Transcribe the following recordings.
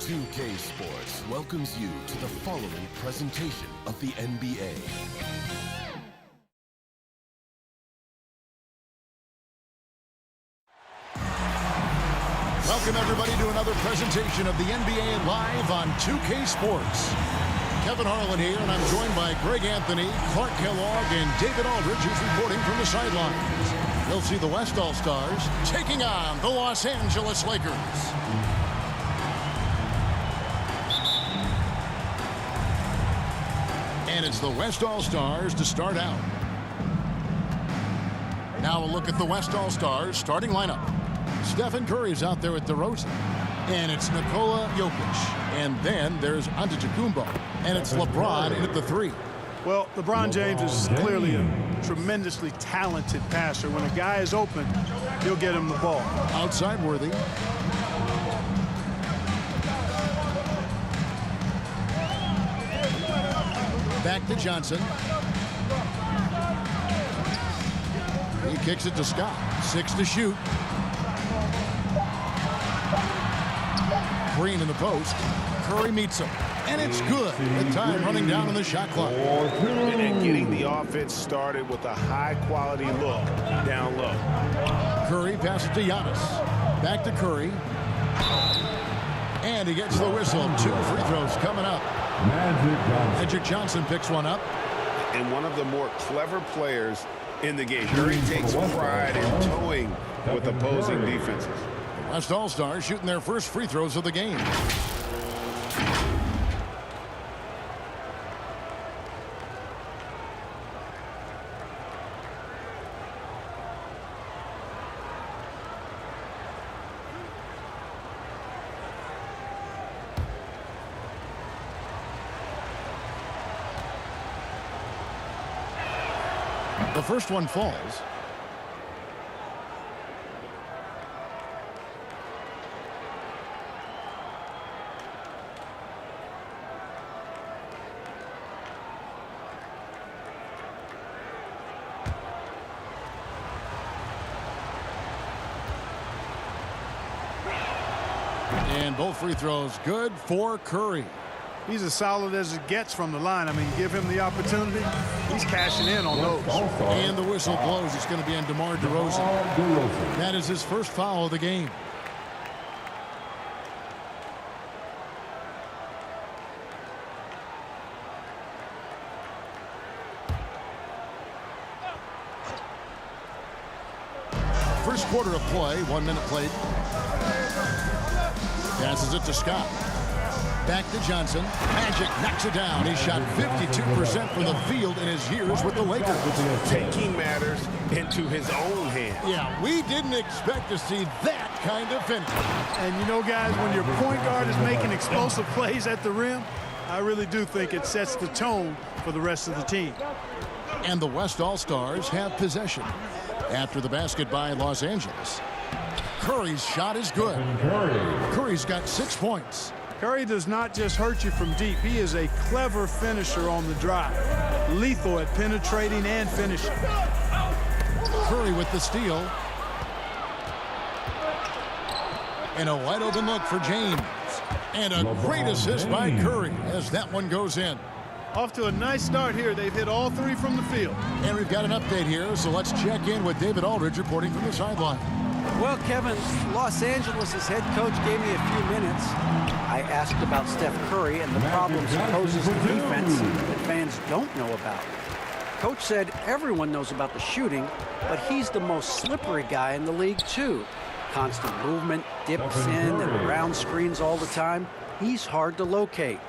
NBA2K Sports welcomes you to the following presentation of the NBA. Welcome everybody to another presentation of the NBA live on 2K Sports. Kevin Harlan here, and I'm joined by Greg Anthony, Clark Kellogg, and David Aldridge, who's reporting from the sidelines. You'll see the West All-Stars taking on the Los Angeles Lakers. And it's the West All-Stars to start out. Now a look at the West All-Stars starting lineup. Stephen Curry's out there at DeRozan. And it's Nikola Jokic. And then there's Antetokounmpo. And it's LeBron in at the 3. Well, LeBron James is clearly a tremendously talented passer. When a guy is open, he'll get him the ball. Outside Worthy. Back to Johnson. He kicks it to Scott. 6 to shoot. Green in the post. Curry meets him. And it's good. The time running down on the shot clock. And getting the offense started with a high-quality look down low. Curry passes to Giannis. Back to Curry. And he gets the whistle. 2 free throws coming up. Magic Johnson picks one up. And one of the more clever players in the game. Curry takes pride in toying with opposing defenses. West All-Stars shooting their first free throws of the game. The first one falls. And both free throws good for Curry. He's as solid as it gets from the line. I mean, give him the opportunity, he's cashing in on those. And the whistle blows. It's going to be on DeMar DeRozan. That is his first foul of the game. First quarter of play, 1 minute played. Passes it to Scott. Back to Johnson. Magic knocks it down. He shot 52% from the field in his years with the Lakers. Taking matters into his own hands. Yeah, we didn't expect to see that kind of finish. And you know, guys, when your point guard is making explosive plays at the rim, I really do think it sets the tone for the rest of the team. And the West All-Stars have possession. After the basket by Los Angeles. Curry's shot is good. Curry's got 6 points. Curry does not just hurt you from deep. He is a clever finisher on the drive. Lethal at penetrating and finishing. Curry with the steal. And a wide open look for James. And a great assist by Curry as that one goes in. Off to a nice start here. They've hit all 3 from the field. And we've got an update here, so let's check in with David Aldridge reporting from the sideline. Well, Kevin, Los Angeles' head coach gave me a few minutes. I asked about Steph Curry and the problems he poses to defense that fans don't know about. Coach said everyone knows about the shooting, but he's the most slippery guy in the league, too. Constant movement, dips in and around screens all the time. He's hard to locate.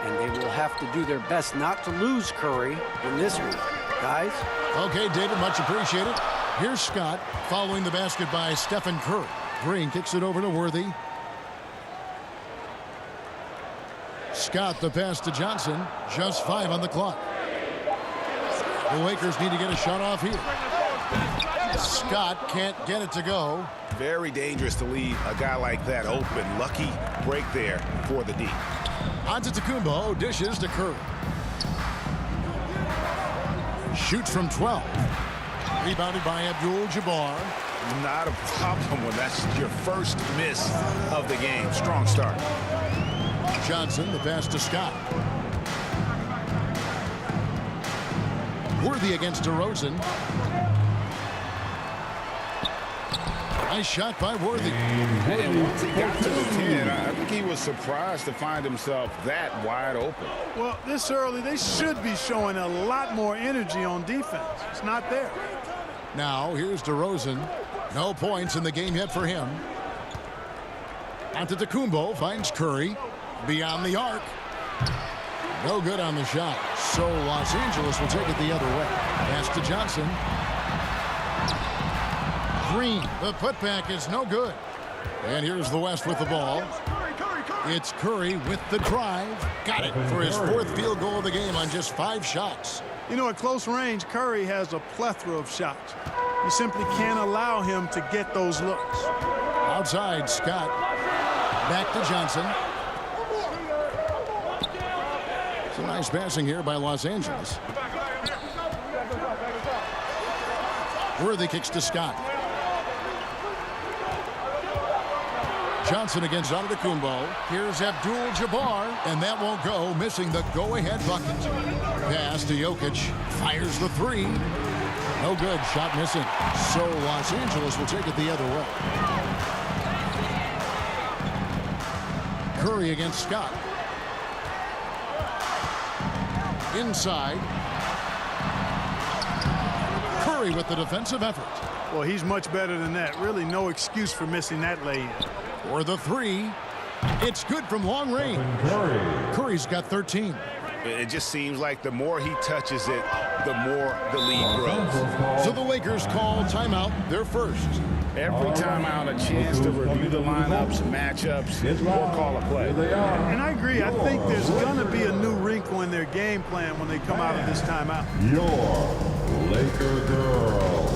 And they will have to do their best not to lose Curry in this week. Guys? Okay, David, much appreciated. Here's Scott following the basket by Stephen Curry. Green kicks it over to Worthy. Scott the pass to Johnson. Just 5 on the clock. The Lakers need to get a shot off here. Scott can't get it to go. Very dangerous to leave a guy like that open. Lucky break there for the D. Antetokounmpo dishes to Curry. Shoots from 12. Rebounded by Abdul-Jabbar. Not a problem when that's your first miss of the game. Strong start. Johnson, the pass to Scott. Worthy against DeRozan. Nice shot by Worthy. And once he got to the 10, I think he was surprised to find himself that wide open. Well, this early, they should be showing a lot more energy on defense. It's not there. Now, here's DeRozan. No points in the game yet for him. Antetokounmpo finds Curry. Beyond the arc. No good on the shot. So Los Angeles will take it the other way. Pass to Johnson. Green. The putback is no good. And here's the West with the ball. It's Curry with the drive. Got it for his 4th field goal of the game on just 5 shots. You know, at close range, Curry has a plethora of shots. You simply can't allow him to get those looks. Outside, Scott. Back to Johnson. It's a nice passing here by Los Angeles. Worthy kicks to Scott. Johnson against Antetokounmpo. Here's Abdul-Jabbar, and that won't go, missing the go-ahead bucket. Pass to Jokic. Fires the 3. No good. Shot missing. So Los Angeles will take it the other way. Curry against Scott. Inside. Curry with the defensive effort. Well, he's much better than that. Really no excuse for missing that lay-in. For the 3. It's good from long range. Curry's got 13. It just seems like the more he touches it, the more the lead grows. So the Lakers call timeout, their first. Every timeout, a chance to review the lineups, matchups, or call a play. And I agree. I think there's going to be a new wrinkle in their game plan when they come out of this timeout. Your Laker girl.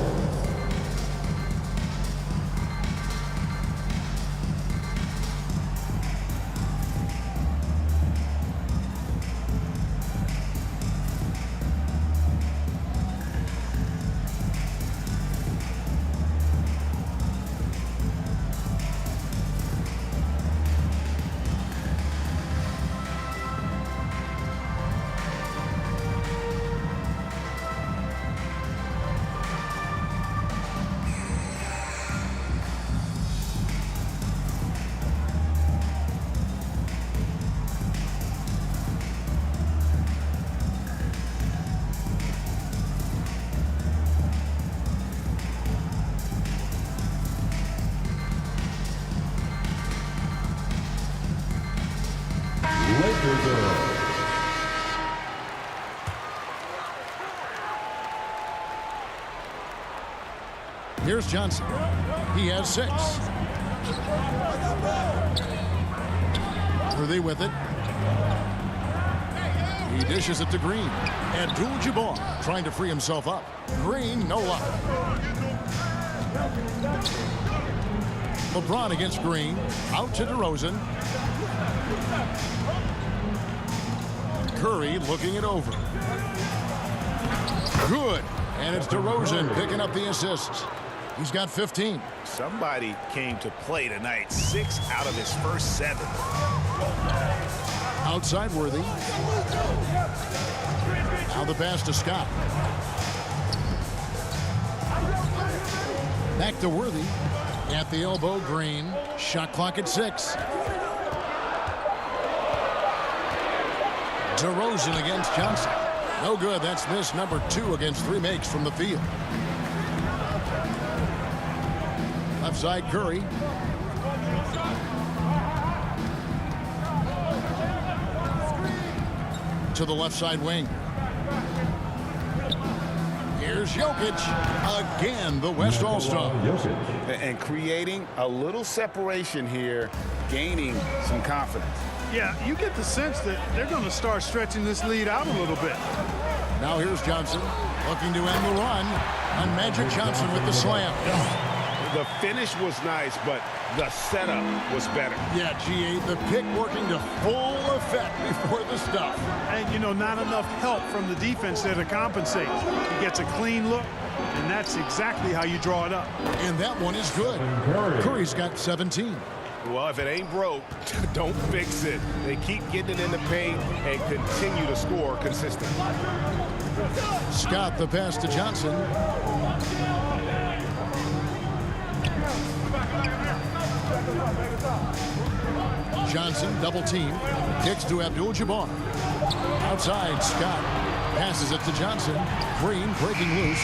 Here's Johnson. He has 6. Worthy with it. He dishes it to Green. Abdul-Jabbar trying to free himself up. Green, no luck. LeBron against Green. Out to DeRozan. Curry looking it over. Good. And it's DeRozan picking up the assists. He's got 15. Somebody came to play tonight. 6 out of his first 7. Outside Worthy. Now the pass to Scott. Back to Worthy. At the elbow, Green. Shot clock at 6. DeRozan against Johnson. No good. That's miss number 2 against 3 makes from the field. Left side, Curry. To the left side wing. Here's Jokic. Again, the West All-Star. And creating a little separation here, gaining some confidence. Yeah, you get the sense that they're going to start stretching this lead out a little bit. Now here's Johnson looking to end the run. And Magic Johnson with the slam. The finish was nice, but the setup was better. Yeah, G.A., the pick working to full effect before the stuff. And, you know, not enough help from the defense there to compensate. He gets a clean look, and that's exactly how you draw it up. And that one is good. Curry's got 17. Well, if it ain't broke, don't fix it. They keep getting it in the paint and continue to score consistently. Scott the pass to Johnson. Johnson double team. Kicks to Abdul-Jabbar. Outside, Scott passes it to Johnson. Green breaking loose.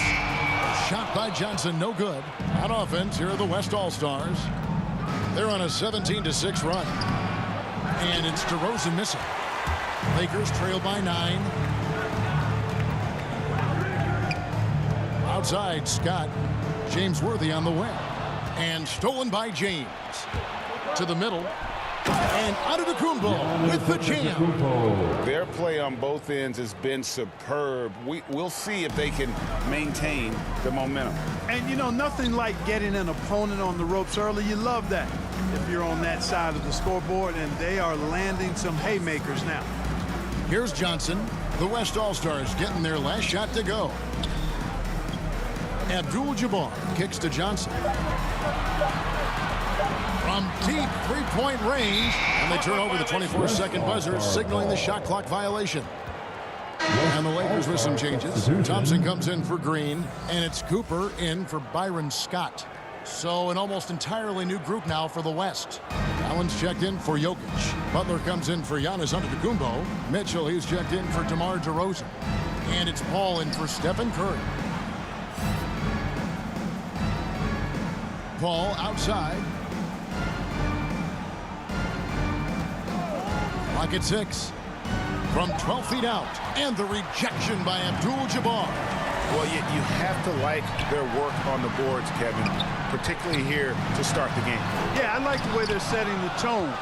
Shot by Johnson, no good. On offense, here are the West All-Stars. They're on a 17-6 run. And it's DeRozan missing. Lakers trail by 9. Outside, Scott. James Worthy on the wing. And stolen by James. To the middle. And Antetokounmpo with the jam. Their play on both ends has been superb. We'll see if they can maintain the momentum. And, you know, nothing like getting an opponent on the ropes early. You love that if you're on that side of the scoreboard, and they are landing some haymakers now. Here's Johnson. The West All-Stars getting their last shot to go. Abdul-Jabbar kicks to Johnson. From deep three-point range, and they turn over the 24-second buzzer, signaling the shot clock violation. And the Lakers with some changes. Thompson comes in for Green, and it's Cooper in for Byron Scott. So an almost entirely new group now for the West. Allen's checked in for Jokic. Butler comes in for Giannis Antetokounmpo. Mitchell, he's checked in for DeMar DeRozan. And it's Paul in for Stephen Curry. Paul outside. Clock at 6. From 12 feet out. And the rejection by Abdul-Jabbar. Well, you have to like their work on the boards, Kevin, particularly here to start the game. Yeah, I like the way they're setting the tone.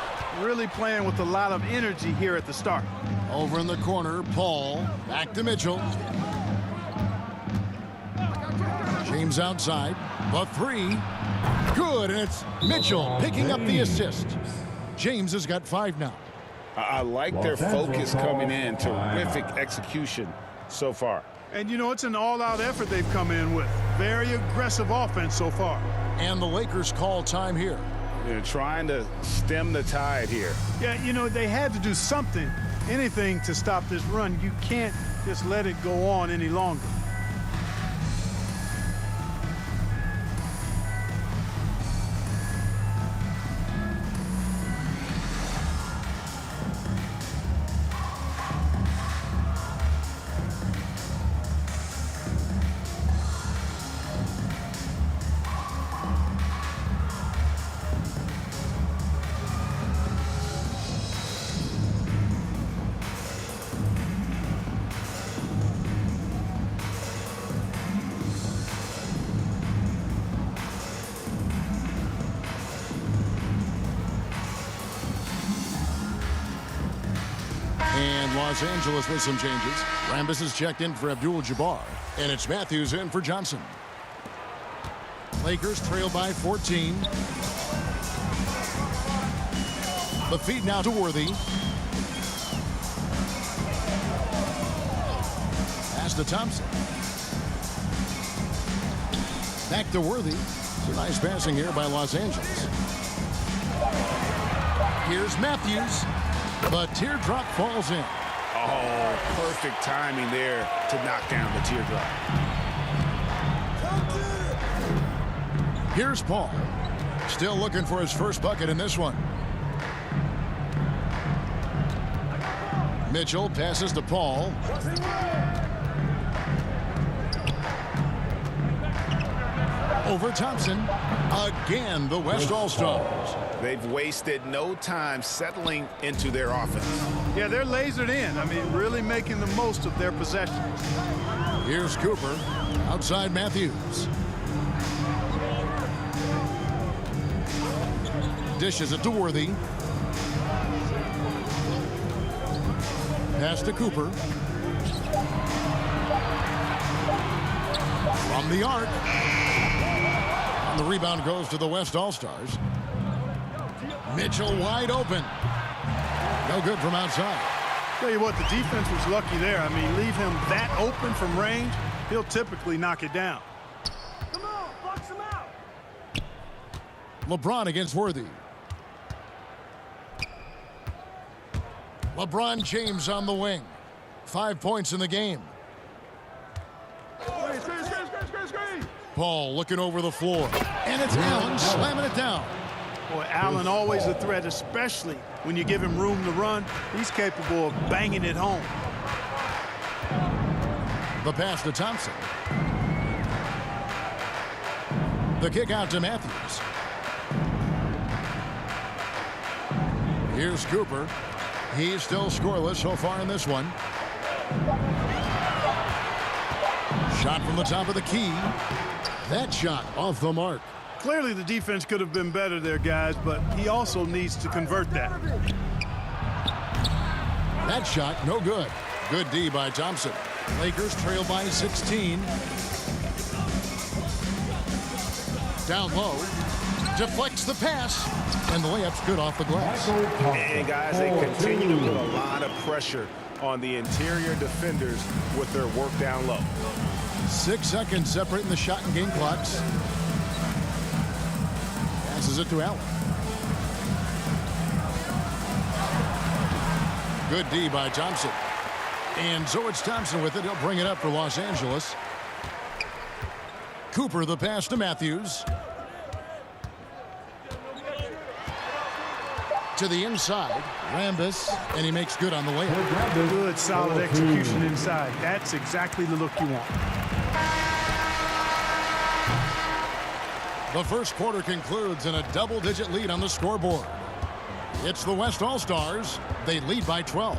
Really playing with a lot of energy here at the start. Over in the corner, Paul. Back to Mitchell. James outside. The 3. Good, and it's Mitchell picking up the assist. James has got 5 now. I like their focus coming in. Terrific execution so far. And, you know, it's an all-out effort they've come in with. Very aggressive offense so far. And the Lakers call time here. They're trying to stem the tide here. Yeah, you know, they had to do something, anything to stop this run. You can't just let it go on any longer. And Los Angeles with some changes. Rambis is checked in for Abdul-Jabbar. And it's Matthews in for Johnson. Lakers trail by 14. The feed now to Worthy. Pass to Thompson. Back to Worthy. It's a nice passing here by Los Angeles. Here's Matthews. The teardrop falls in. Oh, perfect timing there to knock down the teardrop. Here's Paul. Still looking for his first bucket in this one. Mitchell passes to Paul. Over Thompson. Again, the West All-Stars. They've wasted no time settling into their offense. Yeah, they're lasered in. I mean, really making the most of their possessions. Here's Cooper. Outside Matthews. Dishes it to Worthy. Pass to Cooper. From the arc. And the rebound goes to the West All-Stars. Mitchell wide open. No good from outside. Tell you what, the defense was lucky there. I mean, leave him that open from range, he'll typically knock it down. Come on, box him out. LeBron against Worthy. LeBron James on the wing. 5 points in the game. Paul looking over the floor. And it's Allen slamming it down. Boy, Allen always a threat, especially when you give him room to run. He's capable of banging it home. The pass to Thompson. The kick out to Matthews. Here's Cooper. He's still scoreless so far in this one. Shot from the top of the key. That shot off the mark. Clearly the defense could have been better there, guys, but he also needs to convert that. That shot, no good. Good D by Thompson. Lakers trail by 16. Down low. Deflects the pass. And the layup's good off the glass. And guys, they continue to put a lot of pressure on the interior defenders with their work down low. 6 seconds separating the shot and game clocks. Passes it to Allen. Good D by Thompson. And so it's Thompson with it. He'll bring it up for Los Angeles. Cooper the pass to Matthews. To the inside. Rambis. And he makes good on the layup. Good, solid execution inside. That's exactly the look you want. The first quarter concludes in a double-digit lead on the scoreboard. It's the West All-Stars. They lead by 12.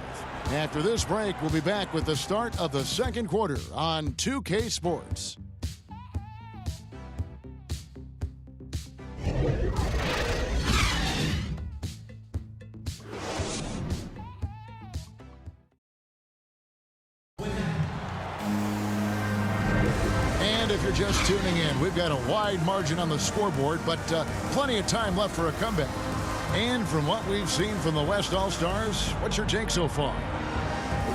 After this break, we'll be back with the start of the second quarter on 2K Sports. And if you're just tuning in, we've got a wide margin on the scoreboard, but plenty of time left for a comeback. And from what we've seen from the West All-Stars, what's your take so far?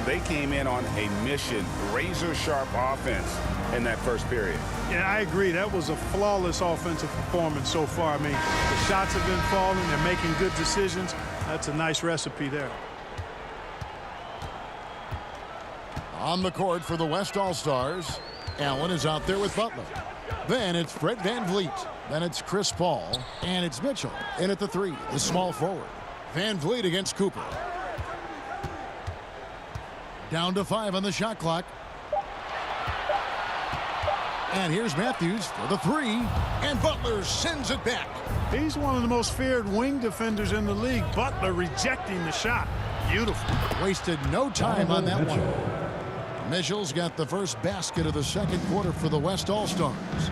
They came in on a mission, razor-sharp offense in that first period. Yeah, I agree. That was a flawless offensive performance so far. I mean, the shots have been falling. They're making good decisions. That's a nice recipe there. On the court for the West All-Stars, Allen is out there with Butler. Then it's Fred VanVleet. Then it's Chris Paul. And it's Mitchell in at the 3, the small forward. VanVleet against Cooper. Down to 5 on the shot clock. And here's Matthews for the 3. And Butler sends it back. He's one of the most feared wing defenders in the league. Butler rejecting the shot. Beautiful. Wasted no time on that one. Mitchell's got the first basket of the second quarter for the West All-Stars.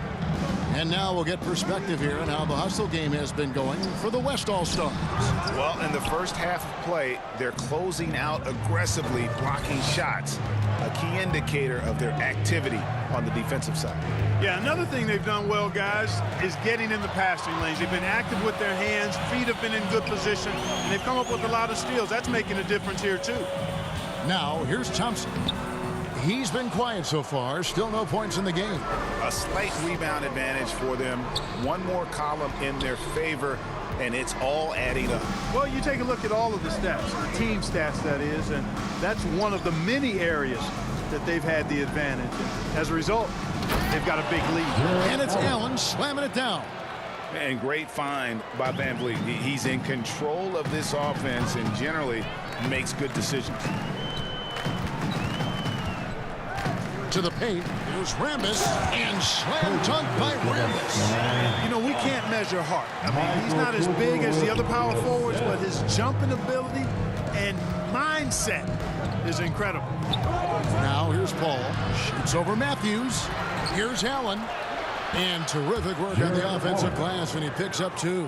And now we'll get perspective here on how the hustle game has been going for the West All-Stars. Well, in the first half of play, they're closing out aggressively, blocking shots, a key indicator of their activity on the defensive side. Yeah, another thing they've done well, guys, is getting in the passing lanes. They've been active with their hands, feet have been in good position, and they've come up with a lot of steals. That's making a difference here, too. Now, here's Thompson. He's been quiet so far. Still no points in the game. A slight rebound advantage for them. One more column in their favor, and it's all adding up. Well, you take a look at all of the stats, the team stats, that is, and that's one of the many areas that they've had the advantage. And as a result, they've got a big lead. And it's Allen slamming it down. And great find by VanVleet. He's in control of this offense and generally makes good decisions. To the paint, here's Rambis, and slam dunk by Rambis. You know, we can't measure heart. I mean, he's not as big as the other power forwards, but his jumping ability and mindset is incredible. Now here's Paul, shoots over Matthews. Here's Allen, and terrific work on the offensive glass, and he picks up 2.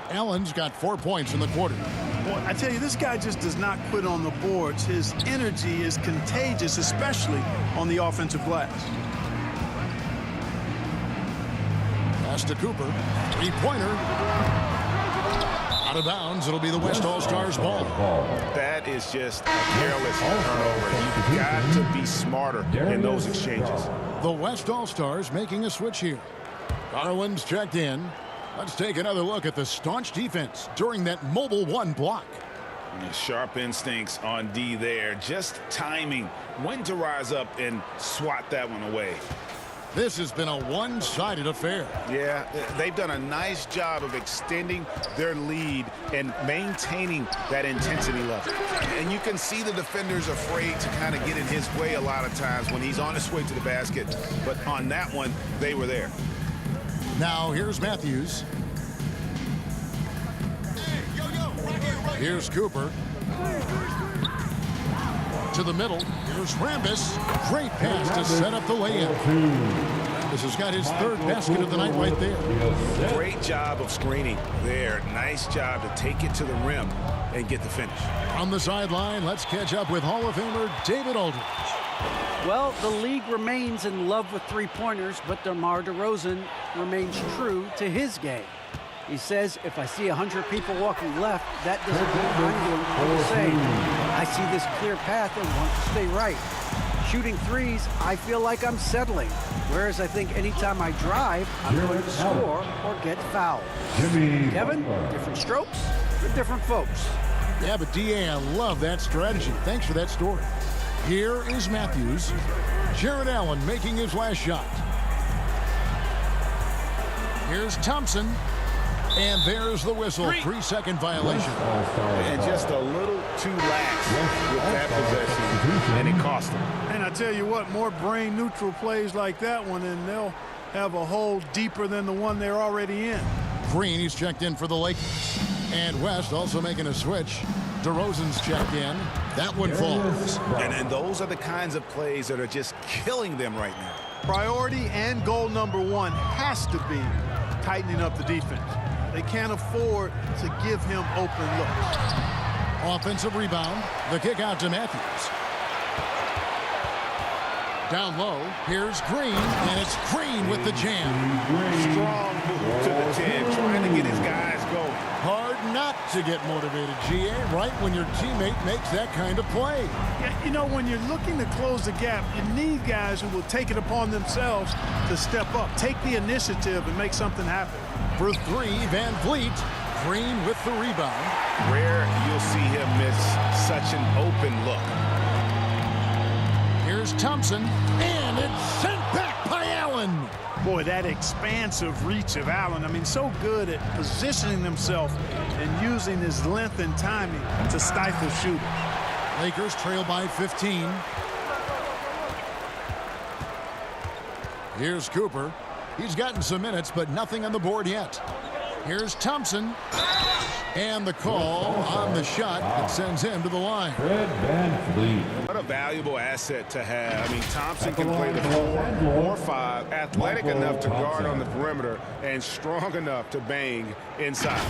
Allen's got 4 points in the quarter. Boy, I tell you, this guy just does not quit on the boards. His energy is contagious, especially on the offensive glass. Pass to Cooper. 3-pointer. Out of bounds. It'll be the West All-Stars ball. That is just a careless turnover. You've got to be smarter in those exchanges. The West All-Stars making a switch here. Garland's checked in. Let's take another look at the staunch defense during that mobile 1 block. Sharp instincts on D there. Just timing when to rise up and swat that one away. This has been a one-sided affair. Yeah, they've done a nice job of extending their lead and maintaining that intensity level. And you can see the defenders afraid to kind of get in his way a lot of times when he's on his way to the basket. But on that one, they were there. Now here's Matthews. Here's Cooper. To the middle. Here's Rambis. Great pass to set up the layup. Rambis has got his third basket of the night right there. Great job of screening there. Nice job to take it to the rim and get the finish. On the sideline, let's catch up with Hall of Famer David Aldridge. Well, the league remains in love with three-pointers, but DeMar DeRozan remains true to his game. He says, if I see 100 people walking left, that doesn't mean I'm doing the same. I see this clear path and want to stay right. Shooting threes, I feel like I'm settling. Whereas I think anytime I drive, I'm going to score or get fouled. Kevin, different strokes for different folks. Yeah, but D.A., I love that strategy. Thanks for that story. Here is Matthews. Jared Allen making his last shot. Here's Thompson. And there's the whistle. 3-second violation. And just a little too lax with that possession, and it cost him. And I tell you what, more brain-neutral plays like that one, and they'll have a hole deeper than the one they're already in. Green, he's checked in for the Lakers. And West also making a switch. DeRozan's checked in. That one falls. And those are the kinds of plays that are just killing them right now. Priority and goal number one has to be tightening up the defense. They can't afford to give him open looks. Offensive rebound. The kick out to Matthews. Down low. Here's Green. And it's Green with the jam. Strong move to the 10, trying to get his guys going. Hard not to get motivated, G.A., right when your teammate makes that kind of play. Yeah, you know, when you're looking to close the gap, you need guys who will take it upon themselves to step up, take the initiative, and make something happen. For three, Van Vliet. Green with the rebound. Rare you'll see him miss such an open look. Here's Thompson, and it's sent back by Allen. Boy, that expansive reach of Allen. I mean, so good at positioning himself and using his length and timing to stifle shooting. Lakers trail by 15. Here's Cooper. He's gotten some minutes, but nothing on the board yet. Here's Thompson. And the call on the shot that sends him to the line. What a valuable asset to have. I mean, Thompson can play the 4 or 5, athletic enough to guard on the perimeter, and strong enough to bang inside.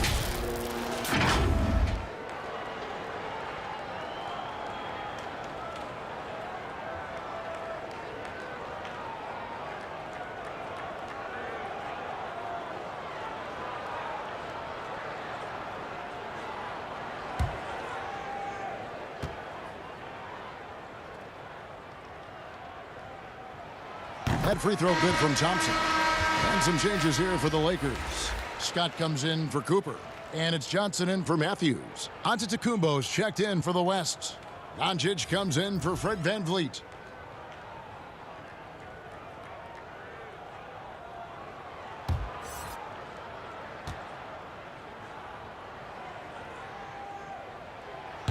That free throw good from Thompson. And some changes here for the Lakers. Scott comes in for Cooper. And it's Johnson in for Matthews. Antetokounmpo's checked in for the West. Doncic comes in for Fred Van Vliet.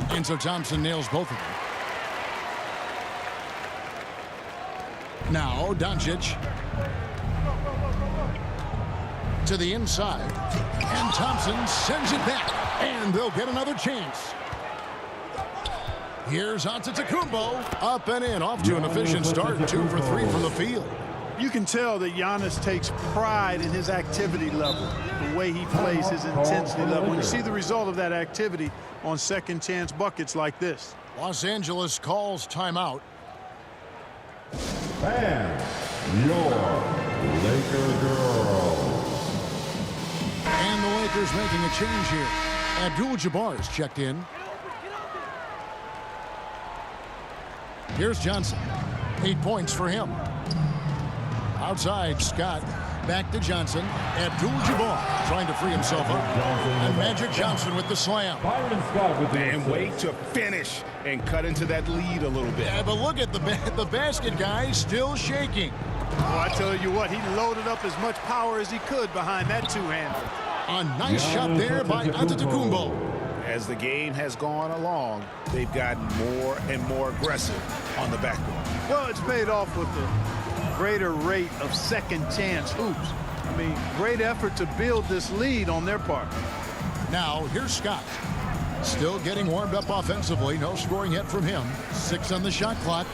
And so Thompson nails both of them. Now, Doncic to the inside. And Thompson sends it back. And they'll get another chance. Here's Antetokounmpo. Up and in. Off to an efficient start. 2 for 3 from the field. You can tell that Giannis takes pride in his activity level, the way he plays, his intensity level. When you see the result of that activity on second chance buckets like this. Los Angeles calls timeout. Fans, your Laker girls. And the Lakers making a change here. Abdul-Jabbar is checked in. Here's Johnson. 8 points for him. Outside, Scott. Back to Johnson. Abdul-Jabbar trying to free himself up. And Magic Johnson with the slam. And wait to finish and cut into that lead a little bit. Yeah, but look at the basket, guys, still shaking. Well, I tell you what, he loaded up as much power as he could behind that two-hander. A nice shot there by Antetokounmpo. As the game has gone along, they've gotten more and more aggressive on the backboard. Well, it's paid off with a greater rate of second chance hoops. I mean, great effort to build this lead on their part. Now, here's Scott. Still getting warmed up offensively. No scoring yet from him. 6 on the shot clock.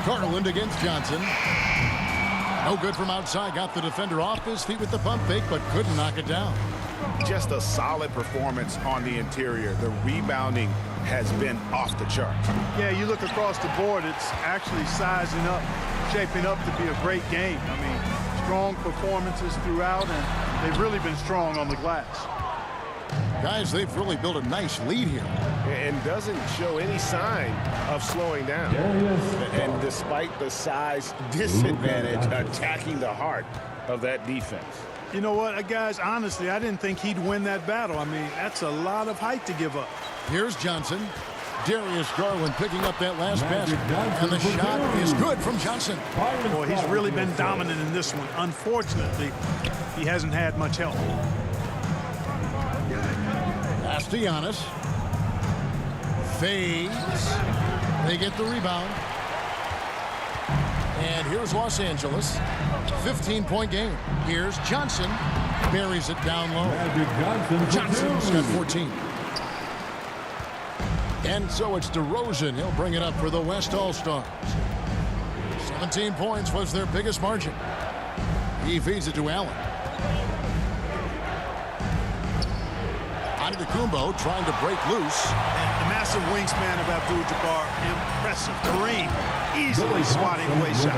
Garland against Johnson. No good from outside. Got the defender off his feet with the pump fake, but couldn't knock it down. Just a solid performance on the interior. The rebounding has been off the charts. Yeah, you look across the board, it's actually sizing up, shaping up to be a great game. I mean, strong performances throughout, and they've really been strong on the glass. Guys, they've really built a nice lead here. And doesn't show any sign of slowing down. And despite the size disadvantage, attacking the heart of that defense. You know what, guys, honestly, I didn't think he'd win that battle. I mean, that's a lot of height to give up. Here's Johnson. Darius Garland picking up that last basket. And the shot is good from Johnson. Boy, he's really been dominant in this one. Unfortunately, he hasn't had much help. Pass to Giannis. Fades. They get the rebound. And here's Los Angeles. 15-point game. Here's Johnson. Buries it down low. Johnson's got 14. And so it's DeRozan. He'll bring it up for the West All-Stars. 17 points was their biggest margin. He feeds it to Allen. Antetokounmpo trying to break loose. And the massive wingspan of Abdul-Jabbar, impressive. Kareem easily swatting away shots.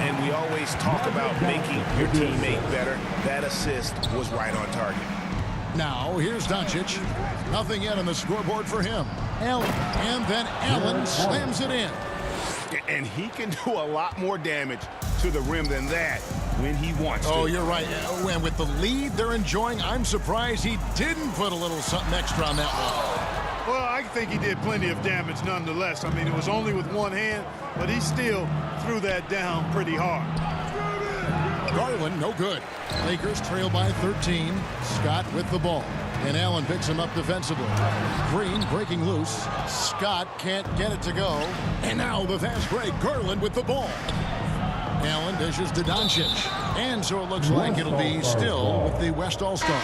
And we always talk about making your teammate better. That assist was right on target. Now, here's Doncic. Nothing yet on the scoreboard for him. Allen. And then Allen slams it in. And he can do a lot more damage to the rim than that when he wants to. Oh, you're right. And with the lead they're enjoying, I'm surprised he didn't put a little something extra on that one. Well, I think he did plenty of damage nonetheless. I mean, it was only with one hand, but he still threw that down pretty hard. Garland, no good. Lakers trail by 13. Scott with the ball. And Allen picks him up defensively. Green breaking loose. Scott can't get it to go. And now the fast break. Garland with the ball. Allen dishes to Doncic. And so it looks like it'll be still with the West All-Stars.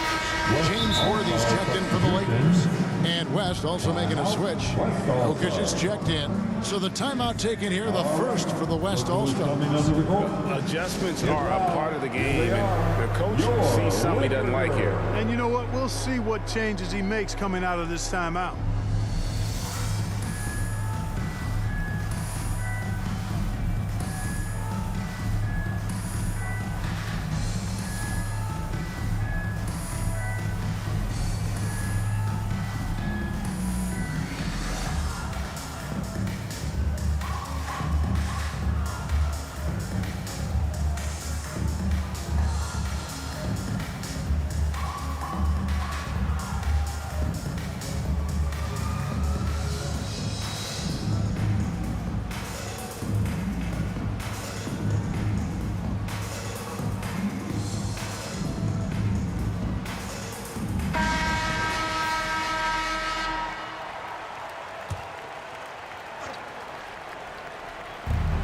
James Worthy's checked in for the Lakers. And West also making a switch. Jokic is checked in. So the timeout taken here, the first for the West All-Stars. Adjustments are a part of the game, and the coach sees something he doesn't like here. And you know what? We'll see what changes he makes coming out of this timeout.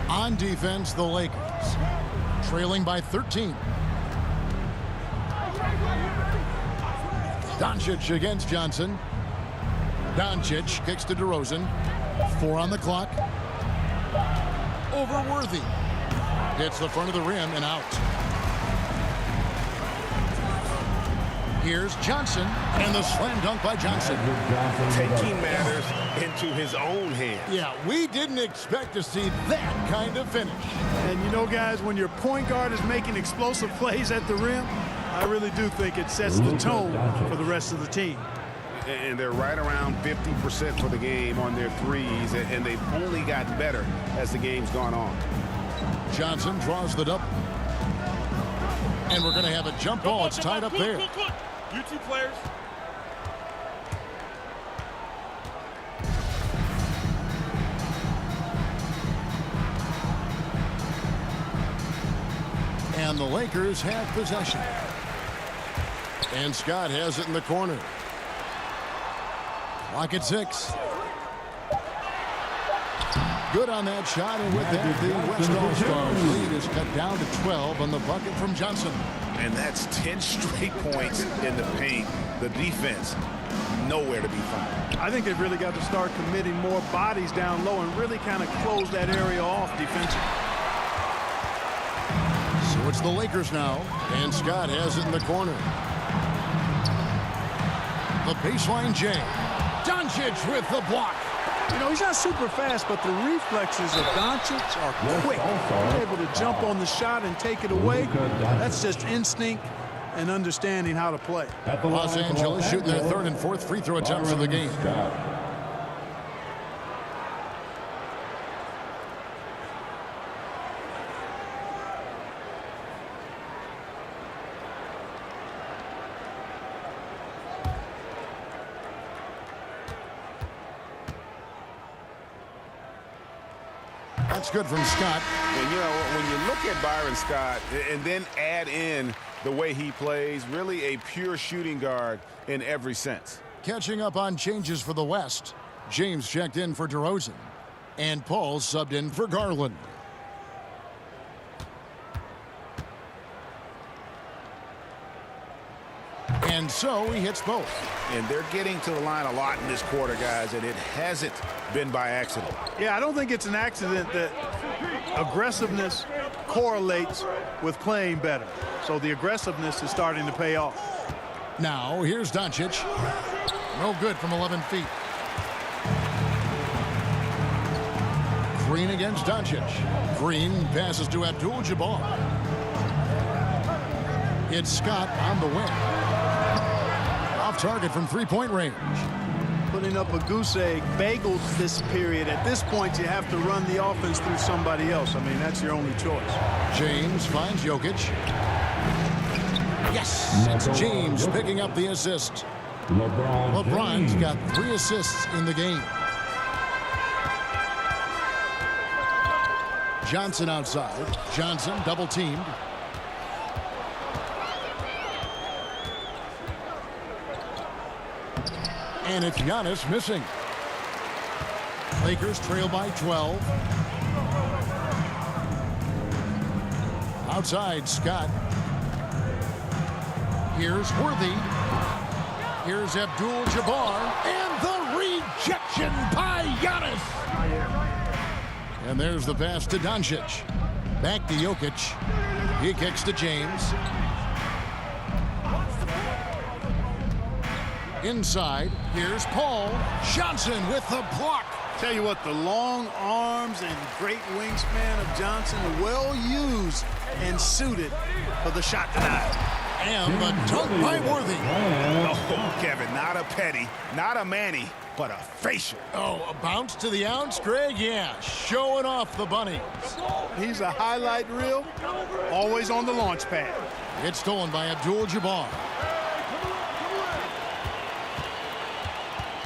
On defense, the Lakers trailing by 13. Doncic against Johnson. Doncic kicks to DeRozan. 4 on the clock. Over Worthy. Hits the front of the rim and out. Here's Johnson, and the slam dunk by Johnson. Taking matters into his own hands. Yeah, we didn't expect to see that kind of finish. And you know, guys, when your point guard is making explosive plays at the rim, I really do think it sets the tone for the rest of the team. And they're right around 50% for the game on their threes, and they've only gotten better as the game's gone on. Johnson draws the double. And we're going to have a jump ball. It's tied up there. You two players. And the Lakers have possession. And Scott has it in the corner. Clock at 6. Good on that shot, and with that, the West All-Stars lead is cut down to 12 on the bucket from Johnson. And that's 10 straight points in the paint. The defense, nowhere to be found. I think they've really got to start committing more bodies down low and really kind of close that area off defensively. So it's the Lakers now, and Scott has it in the corner. The baseline J. Doncic with the block. You know, he's not super fast, but the reflexes of Doncic are quick. He's able to jump on the shot and take it away. That's just instinct and understanding how to play. Los Angeles shooting their third and fourth free throw attempts of the game. That's good from Scott. And, you know, when you look at Byron Scott and then add in the way he plays, really a pure shooting guard in every sense. Catching up on changes for the West. James checked in for DeRozan. And Paul subbed in for Garland. And so he hits both. And they're getting to the line a lot in this quarter, guys, and it hasn't been by accident. Yeah, I don't think it's an accident that aggressiveness correlates with playing better. So the aggressiveness is starting to pay off. Now, here's Doncic. No good from 11 feet. Green against Doncic. Green passes to Abdul-Jabbar. It's Scott on the wing. Off target from three-point range. Putting up a goose egg, bagels this period. At this point, you have to run the offense through somebody else. I mean, that's your only choice. James finds Jokic. Yes, it's James picking up the assist. LeBron's got 3 assists in the game. Johnson outside. Johnson double teamed. And it's Giannis missing. Lakers trail by 12. Outside, Scott. Here's Worthy. Here's Abdul-Jabbar. And the rejection by Giannis. And there's the pass to Doncic. Back to Jokic. He kicks to James. Inside, here's Paul. Johnson with the block. Tell you what, the long arms and great wingspan of Johnson, well used and suited for the shot tonight. And the dunk by Worthy. Oh, Kevin, not a petty, not a Manny, but a facial. Oh, a bounce to the ounce, Greg? Yeah, showing off the bunny. He's a highlight reel, always on the launch pad. It's stolen by Abdul-Jabbar.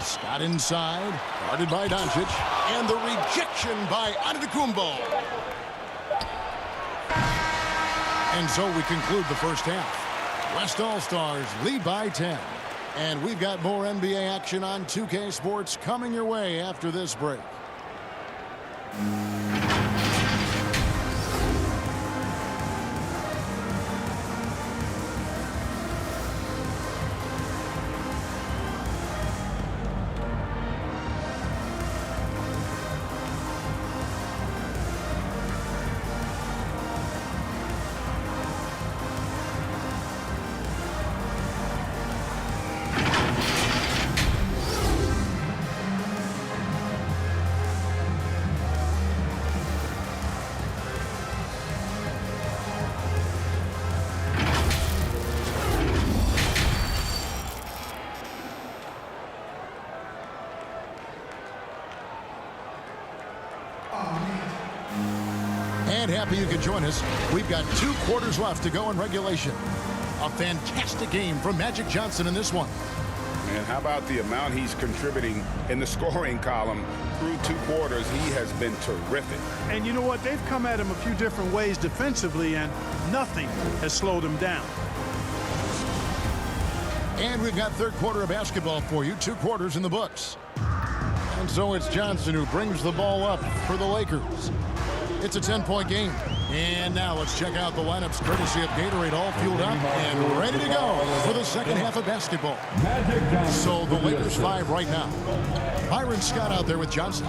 Scott inside, guarded by Doncic, and the rejection by Antetokounmpo. And so we conclude the first half. West All-Stars lead by 10. And we've got more NBA action on 2K Sports coming your way after this break. happy you could join us. We've got 2 quarters left to go in regulation. A fantastic game from Magic Johnson in this one. And how about the amount he's contributing in the scoring column through 2 quarters? He has been terrific. And you know what? They've come at him a few different ways defensively, and nothing has slowed him down. And we've got third quarter of basketball for you. 2 quarters in the books. And so it's Johnson who brings the ball up for the Lakers. It's a 10-point game. And now let's check out the lineups courtesy of Gatorade, all fueled up and ready to go for the second half of basketball. So the Lakers 5 right now. Byron Scott out there with Johnson.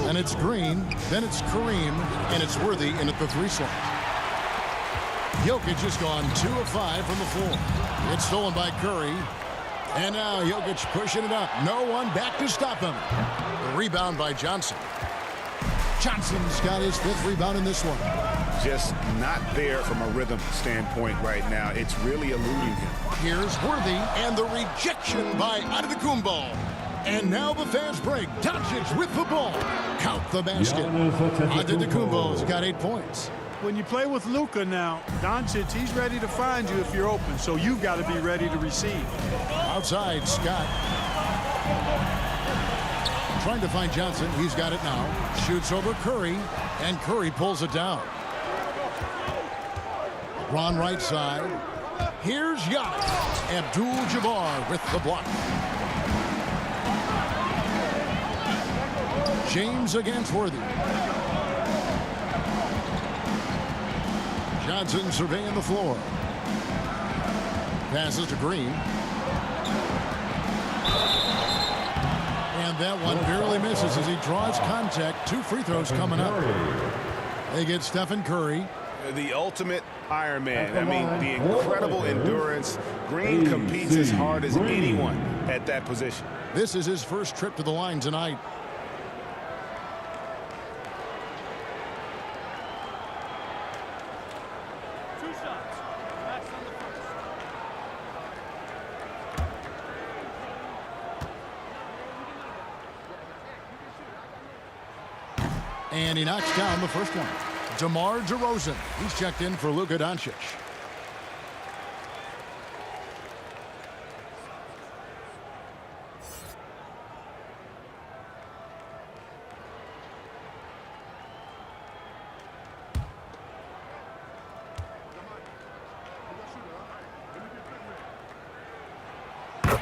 And it's Green, then it's Kareem, and it's Worthy in at the 3 slot. Jokic has gone 2 of 5 from the floor. It's stolen by Curry. And now Jokic pushing it up. No one back to stop him. The rebound by Johnson. Johnson's got his 5th rebound in this one. Just not there from a rhythm standpoint right now. It's really eluding him. Here's Worthy and the rejection by Antetokounmpo. And now the fast break. Doncic with the ball. Count the basket. Antetokounmpo's got 8 points. When you play with Luka now, Doncic, he's ready to find you if you're open, so you've got to be ready to receive. Outside, Scott. Trying to find Johnson. He's got it now. Shoots over Curry, and Curry pulls it down. LeBron right side. Here's Giannis. Abdul-Jabbar with the block. James against Worthy. Johnson surveying the floor. Passes to Green. And that one barely misses as he draws contact. 2 free throws coming up. They get Stephen Curry. The ultimate Iron Man. I mean, the incredible endurance. Green competes as hard as anyone at that position. This is his first trip to the line tonight. And he knocks down the first one. DeMar DeRozan. He's checked in for Luka Doncic.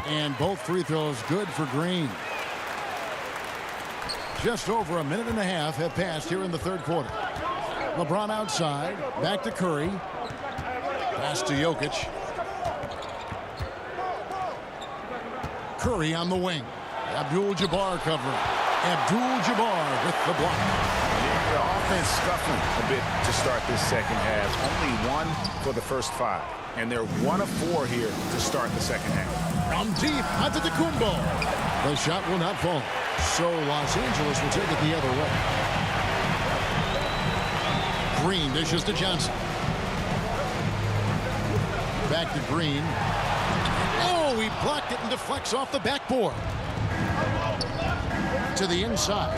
And both free throws good for Green. Just over a minute and a half have passed here in the third quarter. LeBron outside. Back to Curry. Pass to Jokic. Curry on the wing. Abdul-Jabbar covering. Abdul-Jabbar with the block. The offense scuffling a bit to start this second half. Only 1 for the first 5. And they're 1 of 4 here to start the second half. From deep, Antetokounmpo. The shot will not fall. So Los Angeles will take it the other way. Green dishes to Johnson. Back to Green. Oh, he blocked it and deflects off the backboard. To the inside.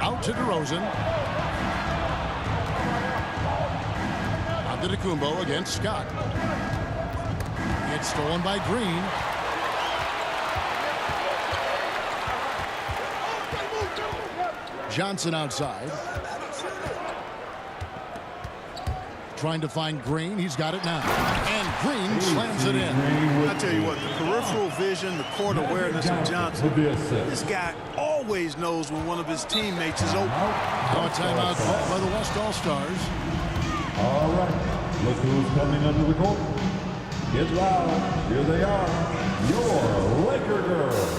Out to DeRozan. Antetokounmpo against Scott. It's stolen by Green. Johnson outside. Trying to find Green. He's got it now. And Green slams it in. I tell you what, the peripheral vision, the court awareness of Johnson, this guy always knows when one of his teammates is open. Now a timeout called by the West All-Stars. All right, look who's coming under the court. Get loud. Here they are, your Laker girls.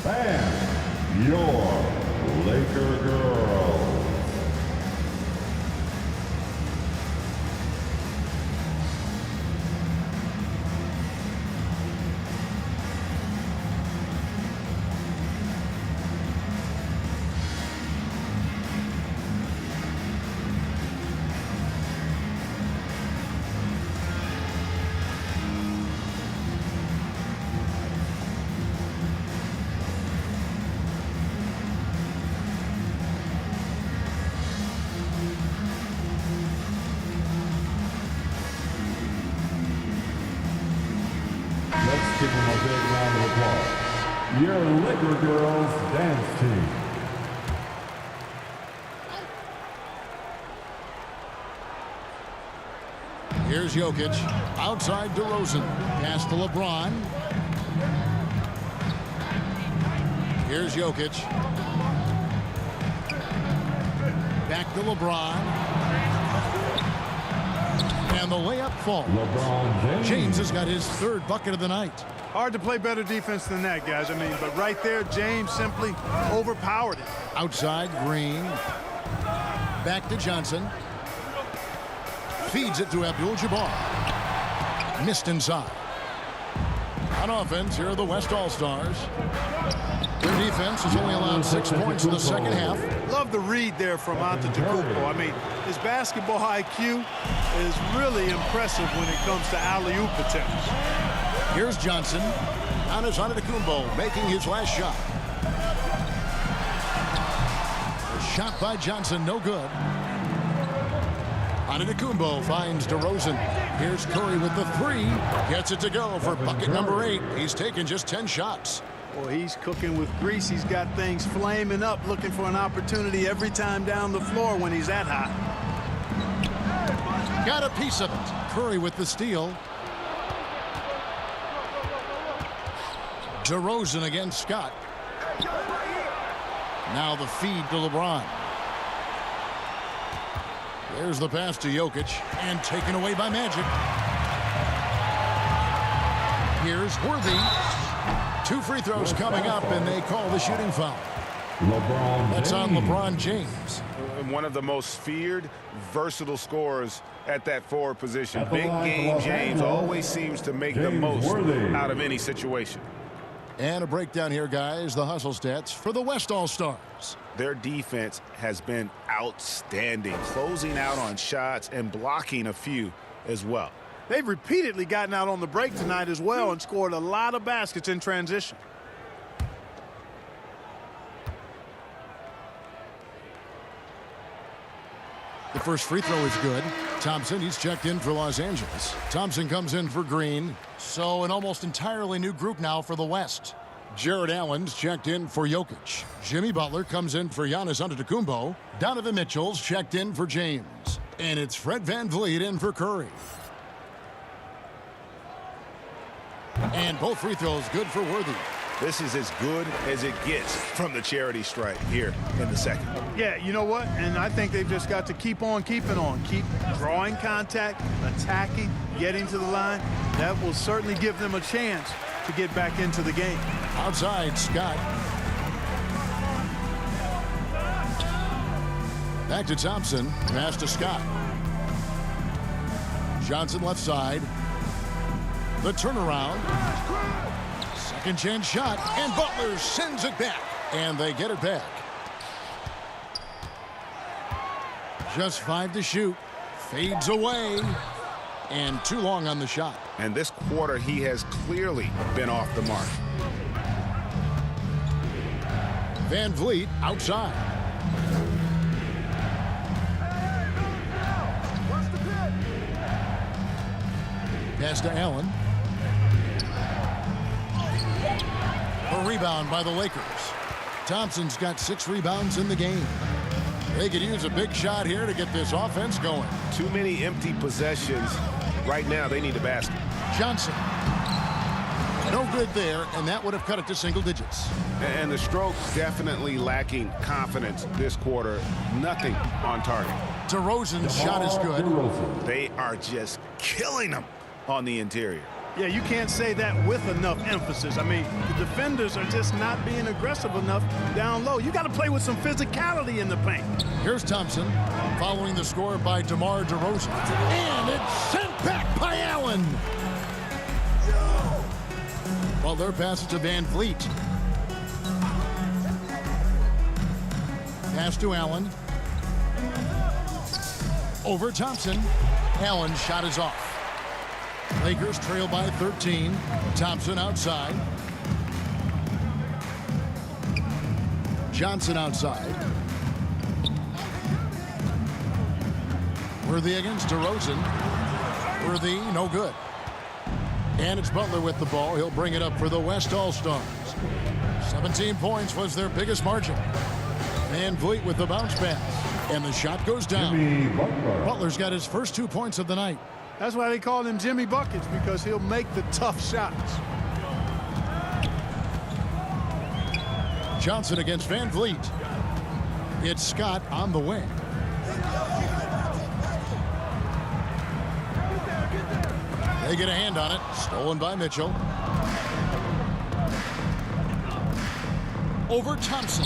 And your Laker girls. give them a big round of applause. Your Laker Girls Dance Team. Here's Jokic. Outside DeRozan. Pass to LeBron. Here's Jokic. Back to LeBron. And the layup falls. LeBron James has got his third bucket of the night. Hard to play better defense than that, guys. I mean, but right there, James simply overpowered it. Outside, Green. Back to Johnson. Feeds it to Abdul-Jabbar. Missed inside. On offense, here are the West All-Stars. Their defense has only allowed 6 points in the second half. Love the read there from Antetokounmpo. I mean, his basketball IQ is really impressive when it comes to alley-oop attempts. Here's Johnson. Giannis Antetokounmpo making his last shot. A shot by Johnson, no good. Antetokounmpo finds DeRozan. Here's Curry with the three. Gets it to go for bucket number 8. He's taken just 10 shots. Well, he's cooking with grease. He's got things flaming up, looking for an opportunity every time down the floor when he's that hot. Got a piece of it. Curry with the steal. DeRozan against Scott. Now the feed to LeBron. There's the pass to Jokic, and taken away by Magic. Here's Worthy. 2 free throws coming up, and they call the shooting foul. That's on LeBron James. One of the most feared, versatile scorers at that forward position. Big game James always seems to make the most out of any situation. And a breakdown here, guys. The hustle stats for the West All-Stars. Their defense has been outstanding, closing out on shots and blocking a few as well. They've repeatedly gotten out on the break tonight as well and scored a lot of baskets in transition. The first free throw is good. Thompson, he's checked in for Los Angeles. Thompson comes in for Green. So an almost entirely new group now for the West. Jared Allen's checked in for Jokic. Jimmy Butler comes in for Giannis Antetokounmpo. Donovan Mitchell's checked in for James. And it's Fred VanVleet in for Curry. And both free throws good for Worthy. This is as good as it gets from the charity stripe here in the second. Yeah, you know what? And I think they've just got to keep on keeping on. Keep drawing contact, attacking, getting to the line. That will certainly give them a chance to get back into the game. Outside, Scott. Back to Thompson. Pass to Scott. Johnson left side. The turnaround. Second chance shot, and Butler sends it back. And they get it back. Just 5 to shoot. Fades away. And too long on the shot. And this quarter, he has clearly been off the mark. VanVleet outside. Pass to Allen. A rebound by the Lakers. Thompson's got 6 rebounds in the game. They could use a big shot here to get this offense going. Too many empty possessions. Right now, they need a basket. Johnson. No good there, and that would have cut it to single digits. And the stroke definitely lacking confidence this quarter. Nothing on target. DeRozan's shot is good. They are just killing them on the interior. Yeah, you can't say that with enough emphasis. I mean, the defenders are just not being aggressive enough down low. You got to play with some physicality in the paint. Here's Thompson following the score by DeMar DeRozan. And it's sent back by Allen. Well, their pass to VanVleet. Pass to Allen. Over Thompson. Allen's shot is off. Lakers trail by 13. Thompson outside. Johnson outside. Worthy against DeRozan. Worthy, no good. And it's Butler with the ball. He'll bring it up for the West All-Stars. 17 points was their biggest margin. Van Vliet with the bounce pass. And the shot goes down. Butler's got his first 2 points of the night. That's why they call him Jimmy Buckets, because he'll make the tough shots. Johnson against Van Vliet. It's Scott on the wing. They get a hand on it. Stolen by Mitchell. Over Thompson.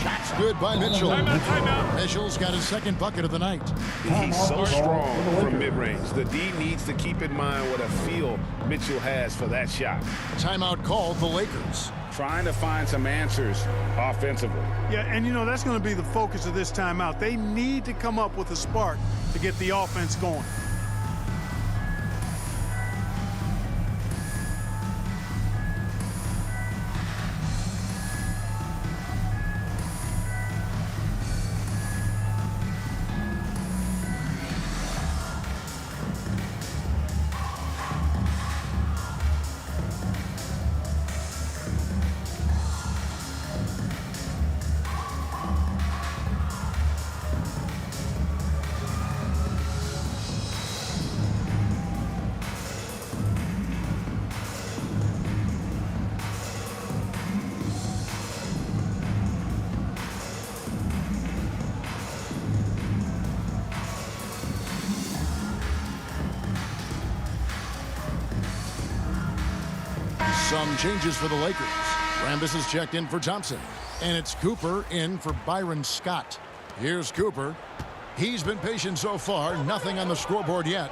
Shots good by Mitchell. Timeout. Mitchell's got his second bucket of the night. He's so strong from mid-range. The D needs to keep in mind what a feel Mitchell has for that shot. Timeout called the Lakers. Trying to find some answers offensively. Yeah, and you know, that's going to be the focus of this timeout. They need to come up with a spark to get the offense going. Some changes for the Lakers. Rambis is checked in for Thompson. And it's Cooper in for Byron Scott. Here's Cooper. He's been patient so far. Nothing on the scoreboard yet.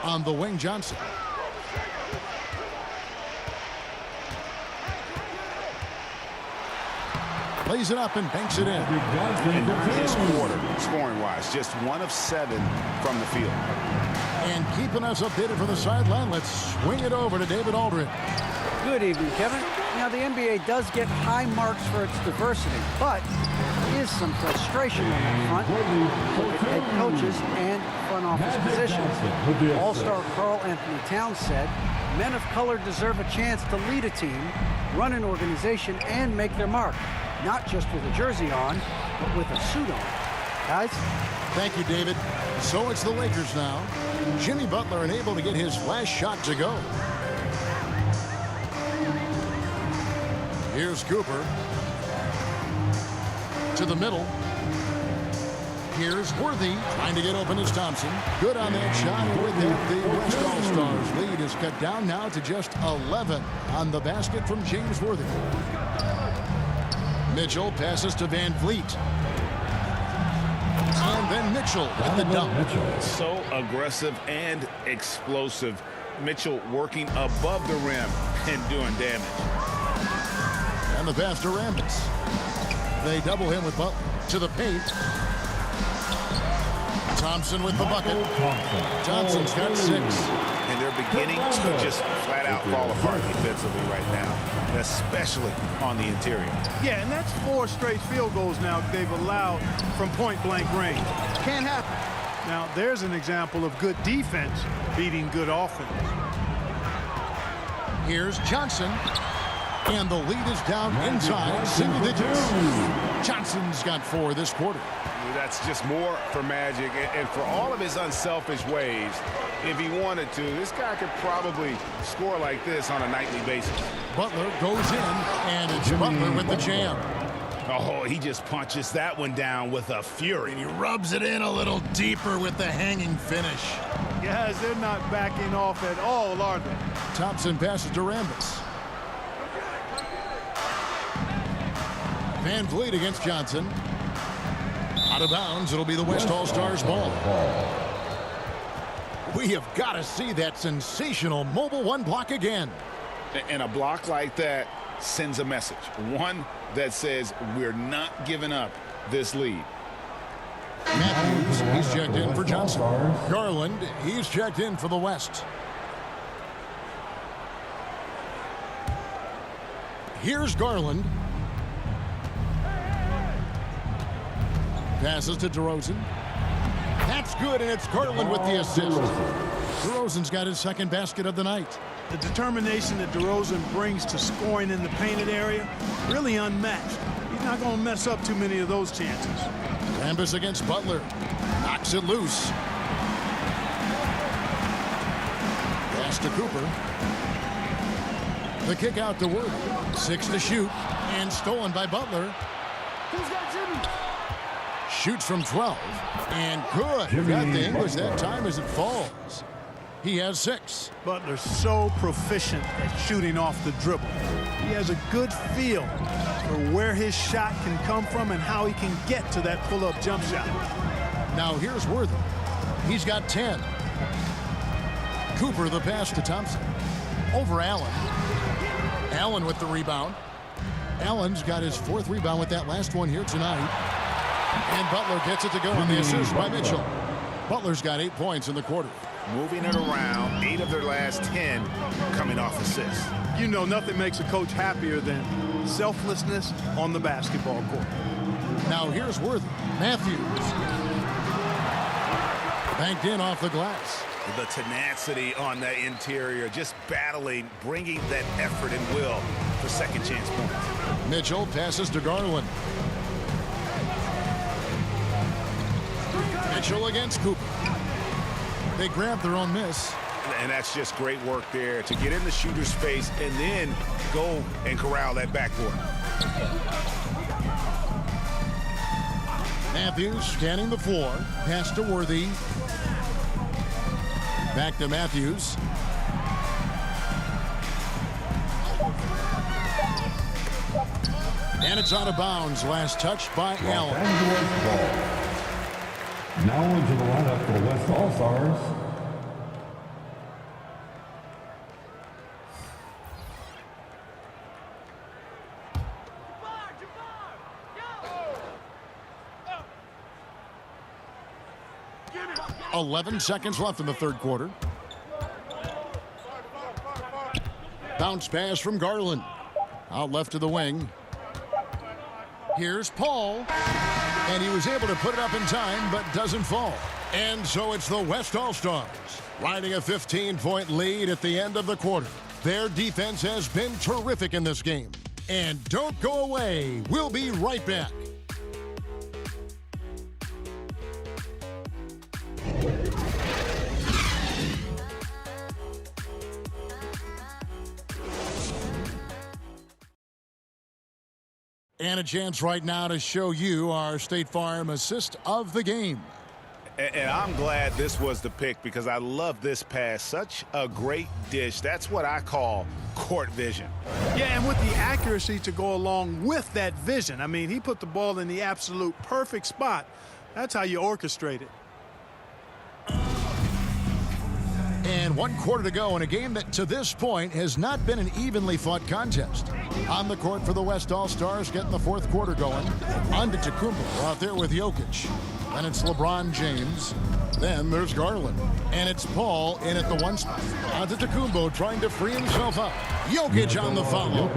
On the wing, Johnson. Lays it up and banks it in. In this quarter, scoring-wise, just 1 of 7 from the field. And keeping us updated from the sideline, let's swing it over to David Aldridge. Good evening, Kevin. Now, the NBA does get high marks for its diversity, but there is some frustration on that front with head coaches and front office positions. All-star Karl Anthony Towns said, men of color deserve a chance to lead a team, run an organization, and make their mark. Not just with a jersey on, but with a suit on. Guys? Thank you, David. So it's the Lakers now. Jimmy Butler unable to get his last shot to go. Here's Cooper. To the middle. Here's Worthy. Trying to get open is Thompson. Good on that shot. And with that, the West All-Stars lead is cut down now to just 11 on the basket from James Worthy. Mitchell passes to Van Vliet. And then Mitchell with the dunk. So aggressive and explosive. Mitchell working above the rim and doing damage. And the pass to Rambis. They double him with Butler. To the paint. Thompson with the bucket. Johnson's got 6. And they're beginning to just flat out fall apart defensively right now, especially on the interior. Yeah, and that's 4 straight field goals now they've allowed from point-blank range. Can't happen. Now, there's an example of good defense beating good offense. Here's Johnson. And the lead is down inside single digits. Johnson's got 4 this quarter. That's just more for Magic. And for all of his unselfish ways, if he wanted to, this guy could probably score like this on a nightly basis. Butler goes in, and it's Butler with the jam. Oh, he just punches that one down with a fury. He rubs it in a little deeper with the hanging finish. Guys, they're not backing off at all, are they? Thompson passes to Rambis. Van Vliet against Johnson. Out of bounds, it'll be the West All-Stars ball. We have got to see that sensational mobile 1 block again. And a block like that sends a message. One that says we're not giving up this lead. Matthews, he's checked in for Johnson. Garland, he's checked in for the West. Here's Garland. Passes to DeRozan. That's good, and it's Garland with the assist. DeRozan's got his second basket of the night. The determination that DeRozan brings to scoring in the painted area, really unmatched. He's not going to mess up too many of those chances. Rambis against Butler. Knocks it loose. Pass to Cooper. The kick out to Worthy. 6 to shoot. And stolen by Butler. Shoots from 12. And good. Got the English that time as it falls. He has 6. Butler's so proficient at shooting off the dribble. He has a good feel for where his shot can come from and how he can get to that pull-up jump shot. Now here's Worthy. He's got 10. Cooper the pass to Thompson. Over Allen. Allen with the rebound. Allen's got his 4th rebound with that last one here tonight. And Butler gets it to go on the assist by Mitchell. Butler's got 8 points in the quarter. Moving it around, 8 of their last 10 coming off assists. You know, nothing makes a coach happier than selflessness on the basketball court. Now here's Worthy. Matthews. Banked in off the glass. The tenacity on that interior, just battling, bringing that effort and will for second chance points. Mitchell passes to Garland. Mitchell against Cooper. They grab their own miss. And that's just great work there to get in the shooter's face and then go and corral that backboard. Matthews scanning the floor. Pass to Worthy. Back to Matthews. And it's out of bounds. Last touch by Allen. Now into the lineup for the West All-Stars. Go! 11 seconds left in the third quarter. Bounce pass from Garland. Out left to the wing. Here's Paul. And he was able to put it up in time, but doesn't fall. And so it's the West All-Stars riding a 15-point lead at the end of the quarter. Their defense has been terrific in this game. And don't go away. We'll be right back. And a chance right now to show you our State Farm assist of the game. And I'm glad this was the pick because I love this pass. Such a great dish. That's what I call court vision. Yeah, and with the accuracy to go along with that vision. I mean, he put the ball in the absolute perfect spot. That's how you orchestrate it. And 1 quarter to go in a game that to this point has not been an evenly fought contest. On the court for the West All-Stars, getting the fourth quarter going. Antetokounmpo out there with Jokic. Then it's LeBron James. Then there's Garland. And it's Paul in at the 1 spot. Antetokounmpo trying to free himself up. Jokic on the follow.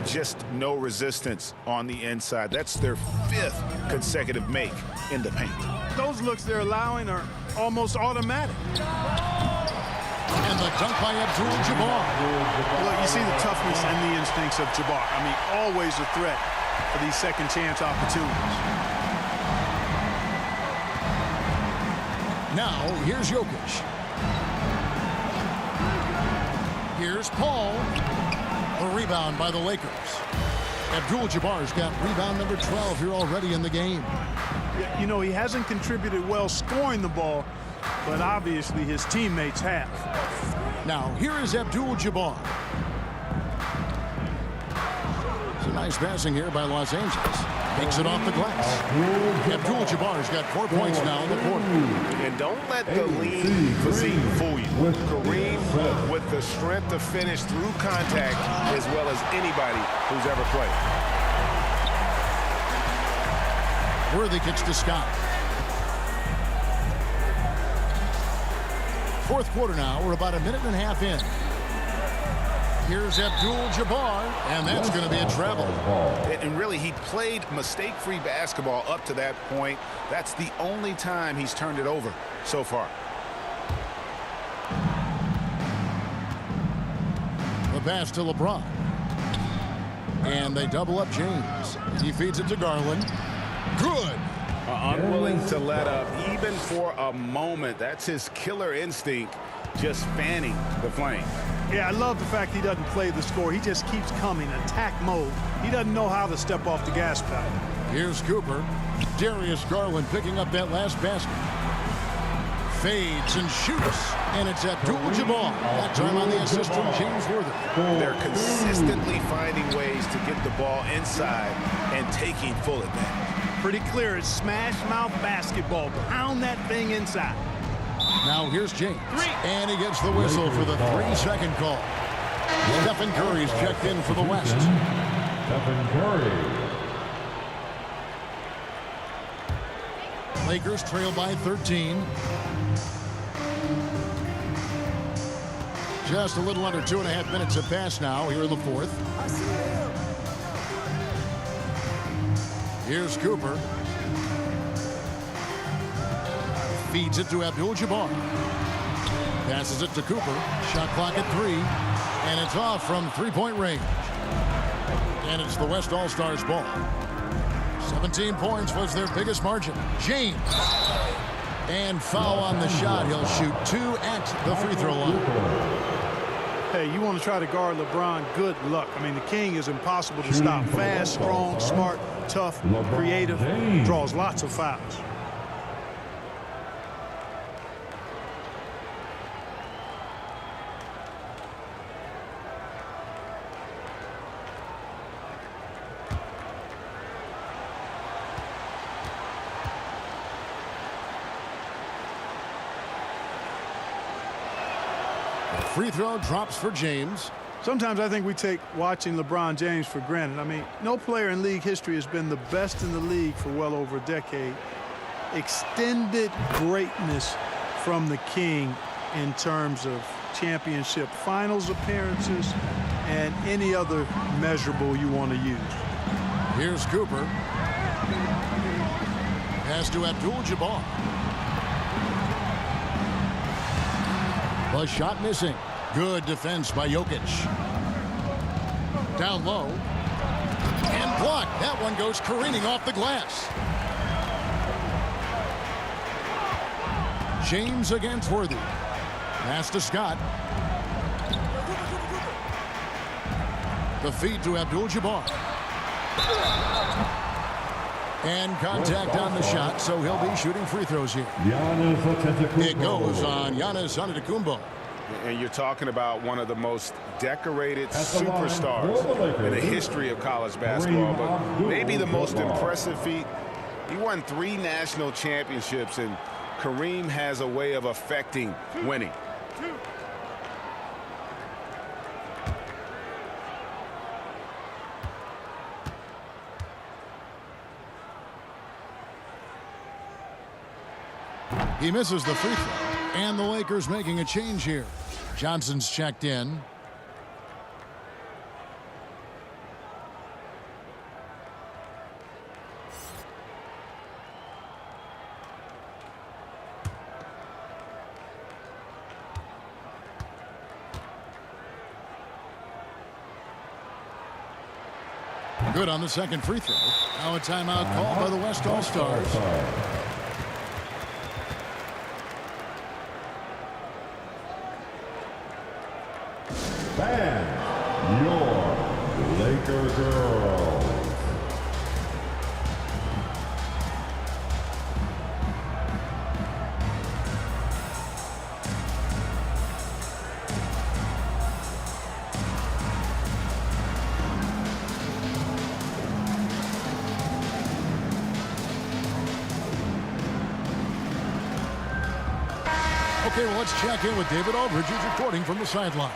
Just no resistance on the inside. That's their 5th consecutive make in the paint. Those looks they're allowing are almost automatic. And the dunk by Abdul-Jabbar. Look, you see the toughness and the instincts of Jabbar. I mean, always a threat for these second chance opportunities. Now, here's Jokic. Here's Paul. A rebound by the Lakers. Abdul-Jabbar's got rebound number 12 here already in the game. You know, he hasn't contributed well scoring the ball, but obviously his teammates have. Now, here is Abdul-Jabbar. It's a nice passing here by Los Angeles. Takes it off the glass. Abdul-Jabbar's got 4 points now in the quarter. And don't let the lean physique fool you. Kareem with the strength to finish through contact as well as anybody who's ever played. Worthy kicks to Scott. Fourth quarter now. We're about a minute and a half in. Here's Abdul-Jabbar, and that's going to be a travel. And really, he played mistake-free basketball up to that point. That's the only time he's turned it over so far. The pass to LeBron. And they double up James. He feeds it to Garland. Good. Unwilling to let up even for a moment. That's his killer instinct, just fanning the flame. Yeah, I love the fact he doesn't play the score. He just keeps coming, attack mode. He doesn't know how to step off the gas pedal. Here's Cooper. Darius Garland picking up that last basket. Fades and shoots. And it's Abdul-Jabbar. That time on the assist from James Worthy. They're consistently finding ways to get the ball inside and taking full advantage. Pretty clear. It's smash mouth basketball. Pound that thing inside. Now here's James. And he gets the whistle for the 3-second call. Stephen Curry's checked in for the West. Stephen Curry. Lakers trail by 13. Just a little under 2.5 minutes have passed now here in the fourth. Here's Cooper. Feeds it to Abdul-Jabbar. Passes it to Cooper. Shot clock at 3. And it's off from three-point range. And it's the West All-Stars ball. 17 points was their biggest margin. James. And foul on the shot. He'll shoot 2 at the free throw line. Hey, you want to try to guard LeBron, good luck. I mean, the king is impossible to stop. Fast, strong, smart, tough, creative, draws lots of fouls. Free throw drops for James. Sometimes I think we take watching LeBron James for granted. I mean, no player in league history has been the best in the league for well over a decade. Extended greatness from the king in terms of championship finals appearances and any other measurable you want to use. Here's Cooper. Pass to Abdul-Jabbar. The shot missing. Good defense by Jokic. Down low. And blocked. That one goes careening off the glass. James against Worthy. Pass to Scott. The feed to Abdul-Jabbar. And contact on the shot, so he'll be shooting free throws here. It goes on Giannis Antetokounmpo. And you're talking about one of the most decorated superstars in the history of college basketball, but maybe the most impressive feat. He won 3 national championships, and Kareem has a way of affecting winning. He misses the free throw. And the Lakers making a change here. Johnson's checked in. Good on the second free throw. Now a timeout called by the West All-Stars. Fans, your Laker girls. Okay, well, let's check in with David Aldridge, who's reporting from the sideline.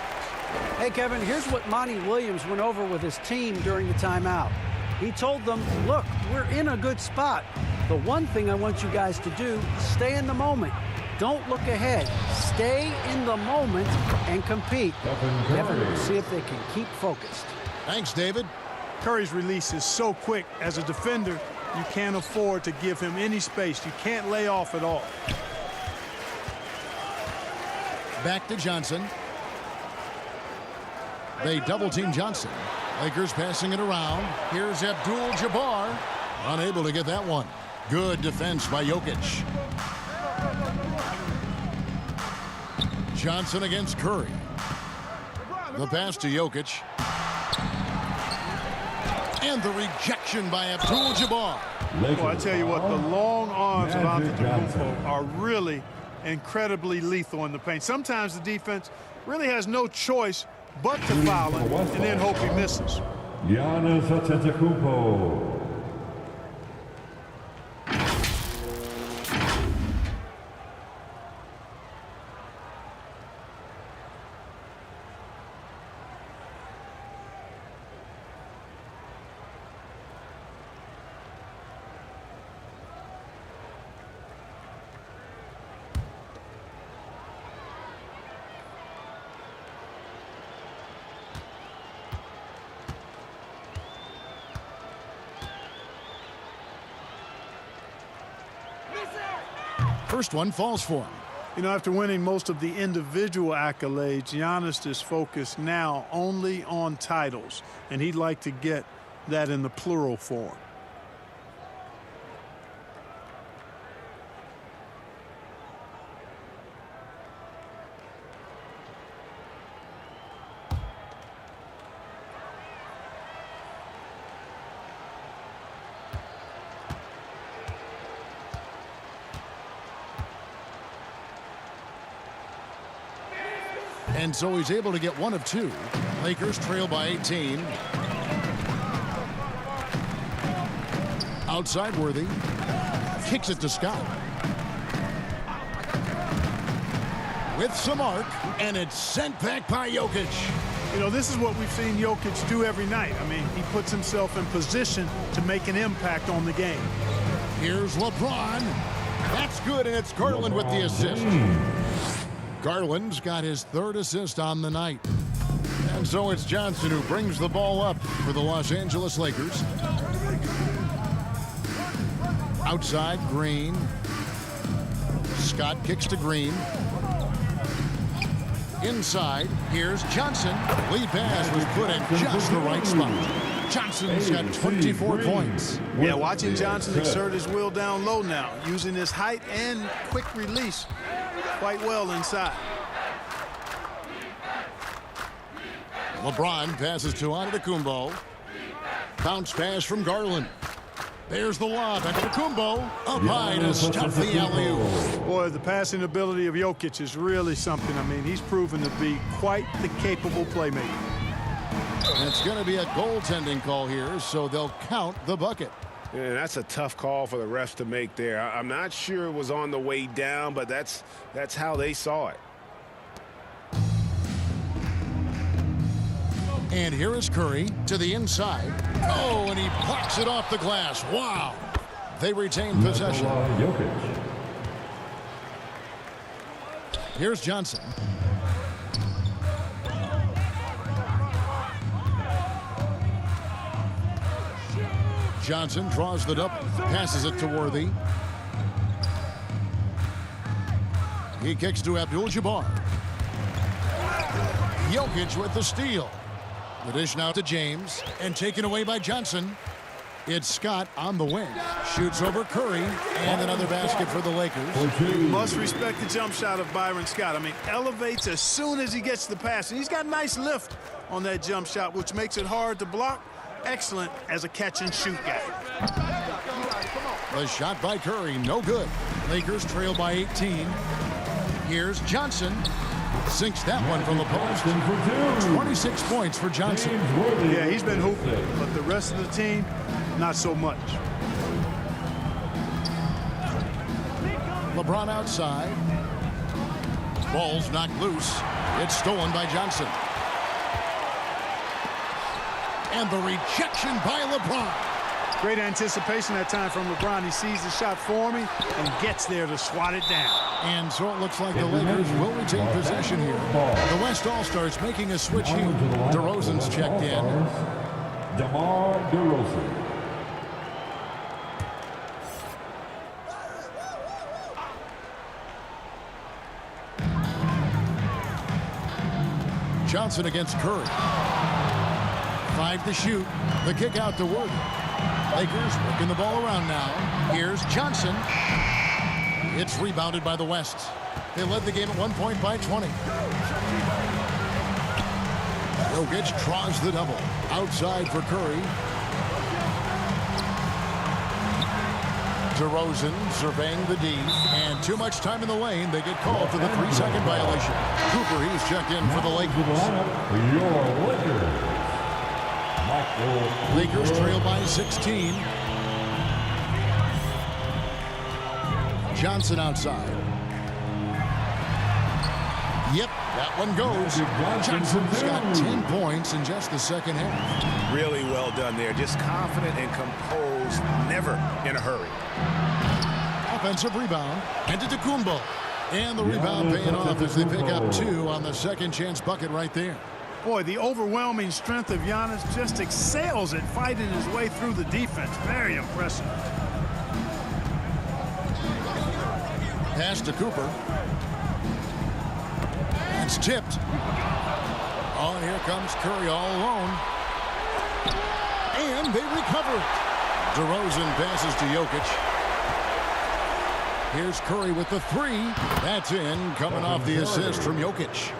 Hey, Kevin, here's what Monty Williams went over with his team during the timeout. He told them, look, we're in a good spot. The one thing I want you guys to do, stay in the moment. Don't look ahead. Stay in the moment and compete. Kevin, we'll see if they can keep focused. Thanks, David. Curry's release is so quick. As a defender, you can't afford to give him any space. You can't lay off at all. Back to Johnson. They double-team Johnson. Lakers passing it around. Here's Abdul-Jabbar. Unable to get that one. Good defense by Jokic. Johnson against Curry. The pass to Jokic. And the rejection by Abdul-Jabbar. Well, I tell you what, the long arms of Antetokounmpo are really incredibly lethal in the paint. Sometimes the defense really has no choice but to foul him and then hope he misses. Giannis Antetokounmpo. First one falls for him. You know, after winning most of the individual accolades, Giannis is focused now only on titles, and he'd like to get that in the plural form. And so he's able to get one of two. Lakers trail by 18. Outside Worthy. Kicks it to Scott. With some arc, and it's sent back by Jokic. You know, this is what we've seen Jokic do every night. I mean, he puts himself in position to make an impact on the game. Here's LeBron. That's good, and it's Garland with the assist. Garland's got his third assist on the night. And so it's Johnson who brings the ball up for the Los Angeles Lakers. Outside, Green. Scott kicks to Green. Inside, here's Johnson. Lead pass was put in just the right spot. Johnson's got 24 points. Yeah, watching Johnson exert his will down low now, using his height and quick release quite well inside. LeBron passes to Antetokounmpo. Bounce pass from Garland. There's the lob. Antetokounmpo up high to stop the alley-oop. Boy, the passing ability of Jokic is really something. I mean, he's proven to be quite the capable playmaker. And it's going to be a goaltending call here, so they'll count the bucket. Yeah, that's a tough call for the refs to make there. I'm not sure it was on the way down, but that's how they saw it. And here is Curry to the inside. Oh, and he blocks it off the glass. Wow. They retain possession. Here's Johnson. Johnson draws the double, passes it to Worthy. He kicks to Abdul-Jabbar. Jokic with the steal. The dish now to James, and taken away by Johnson. It's Scott on the wing. Shoots over Curry, and another basket for the Lakers. You must respect the jump shot of Byron Scott. I mean, elevates as soon as he gets the pass. And he's got a nice lift on that jump shot, which makes it hard to block. Excellent as a catch-and-shoot guy. The shot by Curry, no good. Lakers trail by 18. Here's Johnson. Sinks that one from the post. 26 points for Johnson. Yeah, he's been hooping, but the rest of the team, not so much. LeBron outside. Ball's knocked loose. It's stolen by Johnson. And the rejection by LeBron. Great anticipation that time from LeBron. He sees the shot forming and gets there to swat it down. And so it looks like the Lakers will retain possession here. The West All-Stars making a switch here. DeRozan's checked in. DeMar DeRozan. Johnson against Curry. 5 to shoot. The kick out to Worthy. Lakers working the ball around now. Here's Johnson. It's rebounded by the West. They led the game at 1 point by 20. Jokic draws the double. Outside for Curry. DeRozan surveying the D. And too much time in the lane. They get called for the 3-second violation. Cooper, he's checked in for the Lakers. Your Lakers. Lakers trail by 16. Johnson outside. Yep, that one goes. Johnson's got 10 points in just the second half. Really well done there. Just confident and composed, never in a hurry. Offensive rebound. Antetokounmpo. And the rebound paying off as they pick up 2 on the second chance bucket right there. Boy, the overwhelming strength of Giannis just excels at fighting his way through the defense. Very impressive. Pass to Cooper. It's tipped. Oh, here comes Curry all alone. And they recover it. DeRozan passes to Jokic. Here's Curry with the 3. That's in, coming off the assist from Jokic.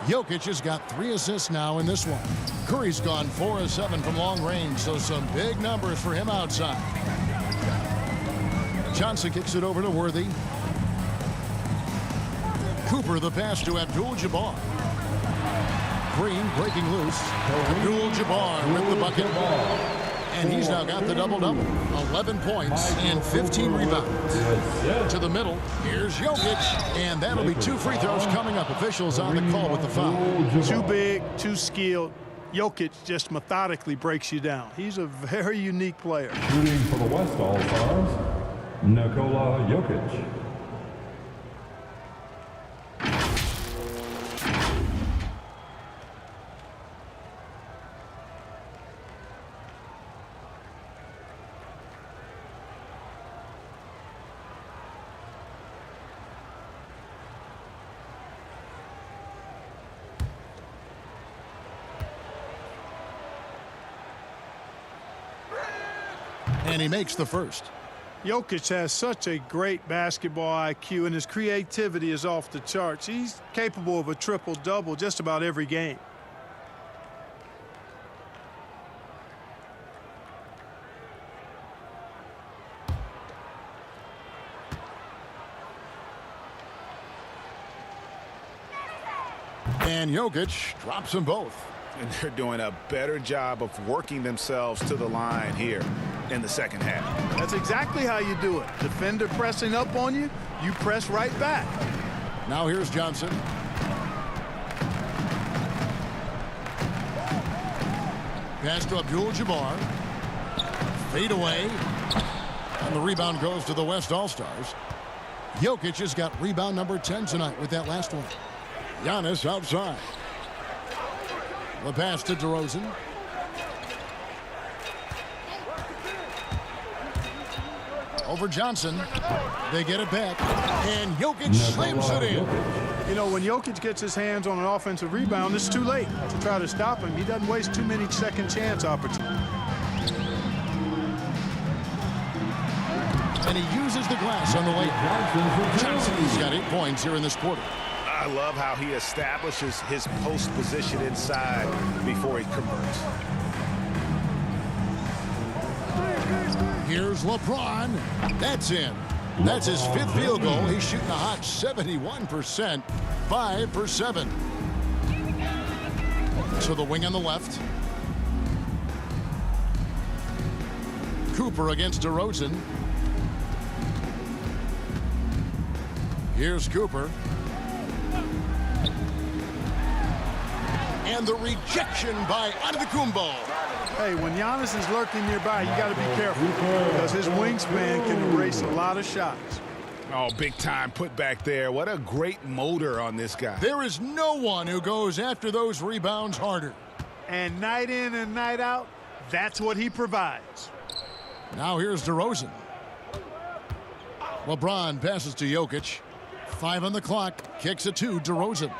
Jokic has got 3 assists now in this one. Curry's gone 4 of 7 from long range, so some big numbers for him outside. Johnson kicks it over to Worthy. Cooper the pass to Abdul-Jabbar. Green breaking loose. Abdul-Jabbar with the bucket. And he's now got the double-double. 11 points and 15 rebounds. To the middle, here's Jokic. And that'll be 2 free throws coming up. Officials on the call with the foul. Too big, too skilled. Jokic just methodically breaks you down. He's a very unique player. Shooting for the West All-Stars, Nikola Jokic. And he makes the first. Jokic has such a great basketball IQ, and his creativity is off the charts. He's capable of a triple-double just about every game. And Jokic drops them both. And they're doing a better job of working themselves to the line here in the second half. That's exactly how you do it. Defender pressing up on you, you press right back. Now here's Johnson. Pass to Abdul-Jabbar. Fade away. And the rebound goes to the West All-Stars. Jokic has got rebound number 10 tonight with that last one. Giannis outside. The pass to DeRozan. Over Johnson. They get it back. And Jokic slams it in. You know, when Jokic gets his hands on an offensive rebound, it's too late to try to stop him. He doesn't waste too many second chance opportunities. And he uses the glass on the late. Johnson's got 8 points here in this quarter. I love how he establishes his post position inside before he converts. Here's LeBron. That's in. That's his 5th field goal. He's shooting a hot 71%. 5 for 7. To the wing on the left. Cooper against DeRozan. Here's Cooper. And the rejection by Antetokounmpo. Hey, when Giannis is lurking nearby, you got to be careful because his wingspan can erase a lot of shots. Oh, big time put back there. What a great motor on this guy. There is no one who goes after those rebounds harder. And night in and night out, that's what he provides. Now here's DeRozan. LeBron passes to Jokic. 5 on the clock. Kicks it to DeRozan.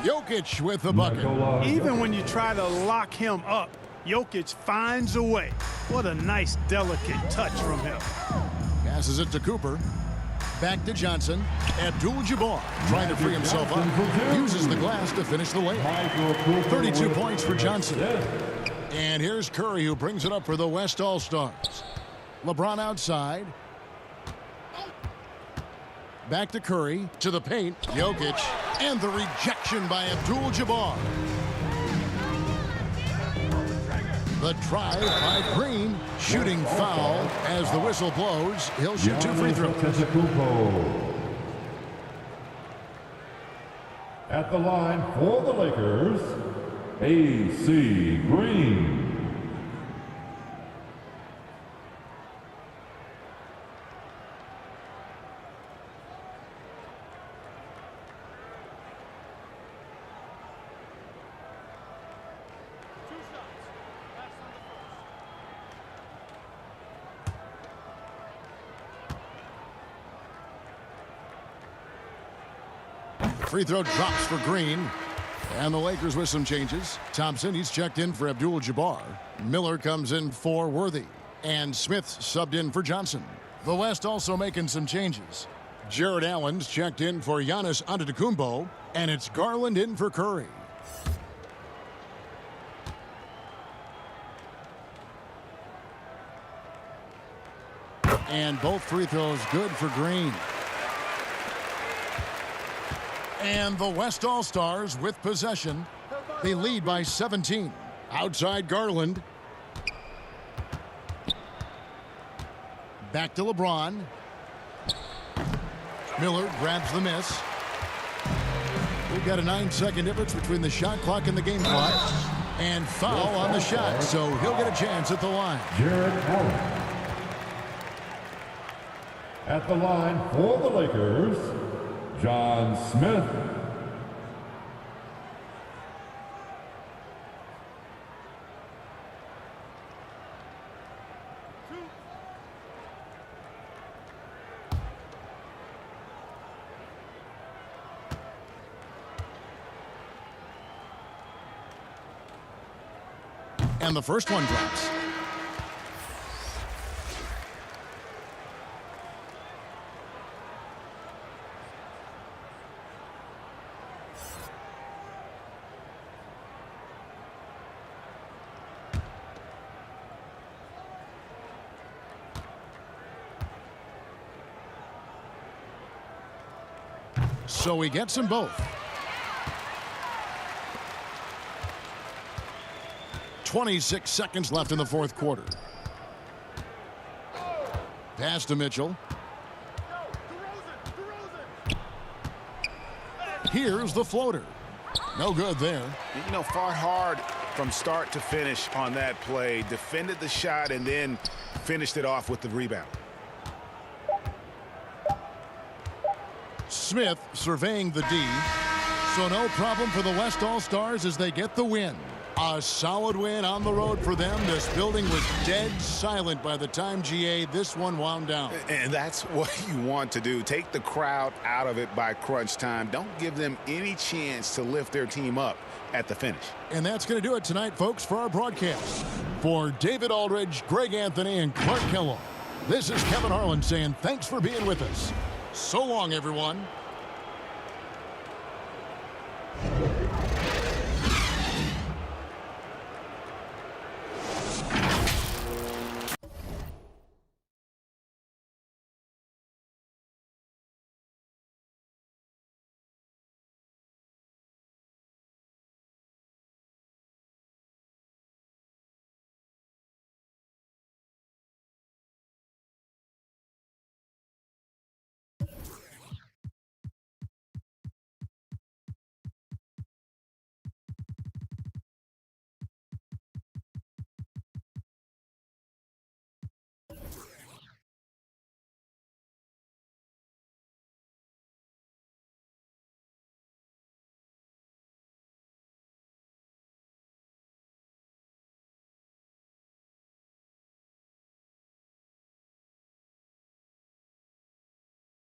Jokic with the bucket. Even when you try to lock him up, Jokic finds a way. What a nice, delicate touch from him. Passes it to Cooper. Back to Johnson. Abdul-Jabbar trying to free himself up. Uses the glass to finish the layup. 32 points for Johnson. And here's Curry, who brings it up for the West All-Stars. LeBron outside. Back to Curry, to the paint. Jokic, and the rejection by Abdul-Jabbar. The drive by Green, shooting foul as the whistle blows. He'll shoot 2 free throws. At the line for the Lakers, A.C. Green. Free throw drops for Green. And the Lakers with some changes. Thompson, he's checked in for Abdul-Jabbar. Miller comes in for Worthy. And Smith subbed in for Johnson. The West also making some changes. Jared Allen's checked in for Giannis Antetokounmpo. And it's Garland in for Curry. And both free throws good for Green. And the West All-Stars with possession. They lead by 17. Outside Garland. Back to LeBron. Miller grabs the miss. We've got a 9-second difference between the shot clock and the game clock. And foul on the shot, so he'll get a chance at the line. Jared Allen. At the line for the Lakers, John Smith. And the first one drops. So he gets them both. 26 seconds left in the fourth quarter. Pass to Mitchell. Here's the floater. No good there. You know, fought hard from start to finish on that play. Defended the shot and then finished it off with the rebound. Smith surveying the D. So no problem for the West All-Stars as they get the win. A solid win on the road for them. This building was dead silent by the time, GA, this one wound down. And that's what you want to do. Take the crowd out of it by crunch time. Don't give them any chance to lift their team up at the finish. And that's going to do it tonight, folks, for our broadcast. For David Aldridge, Greg Anthony, and Clark Kellogg, this is Kevin Harlan saying thanks for being with us. So long, everyone.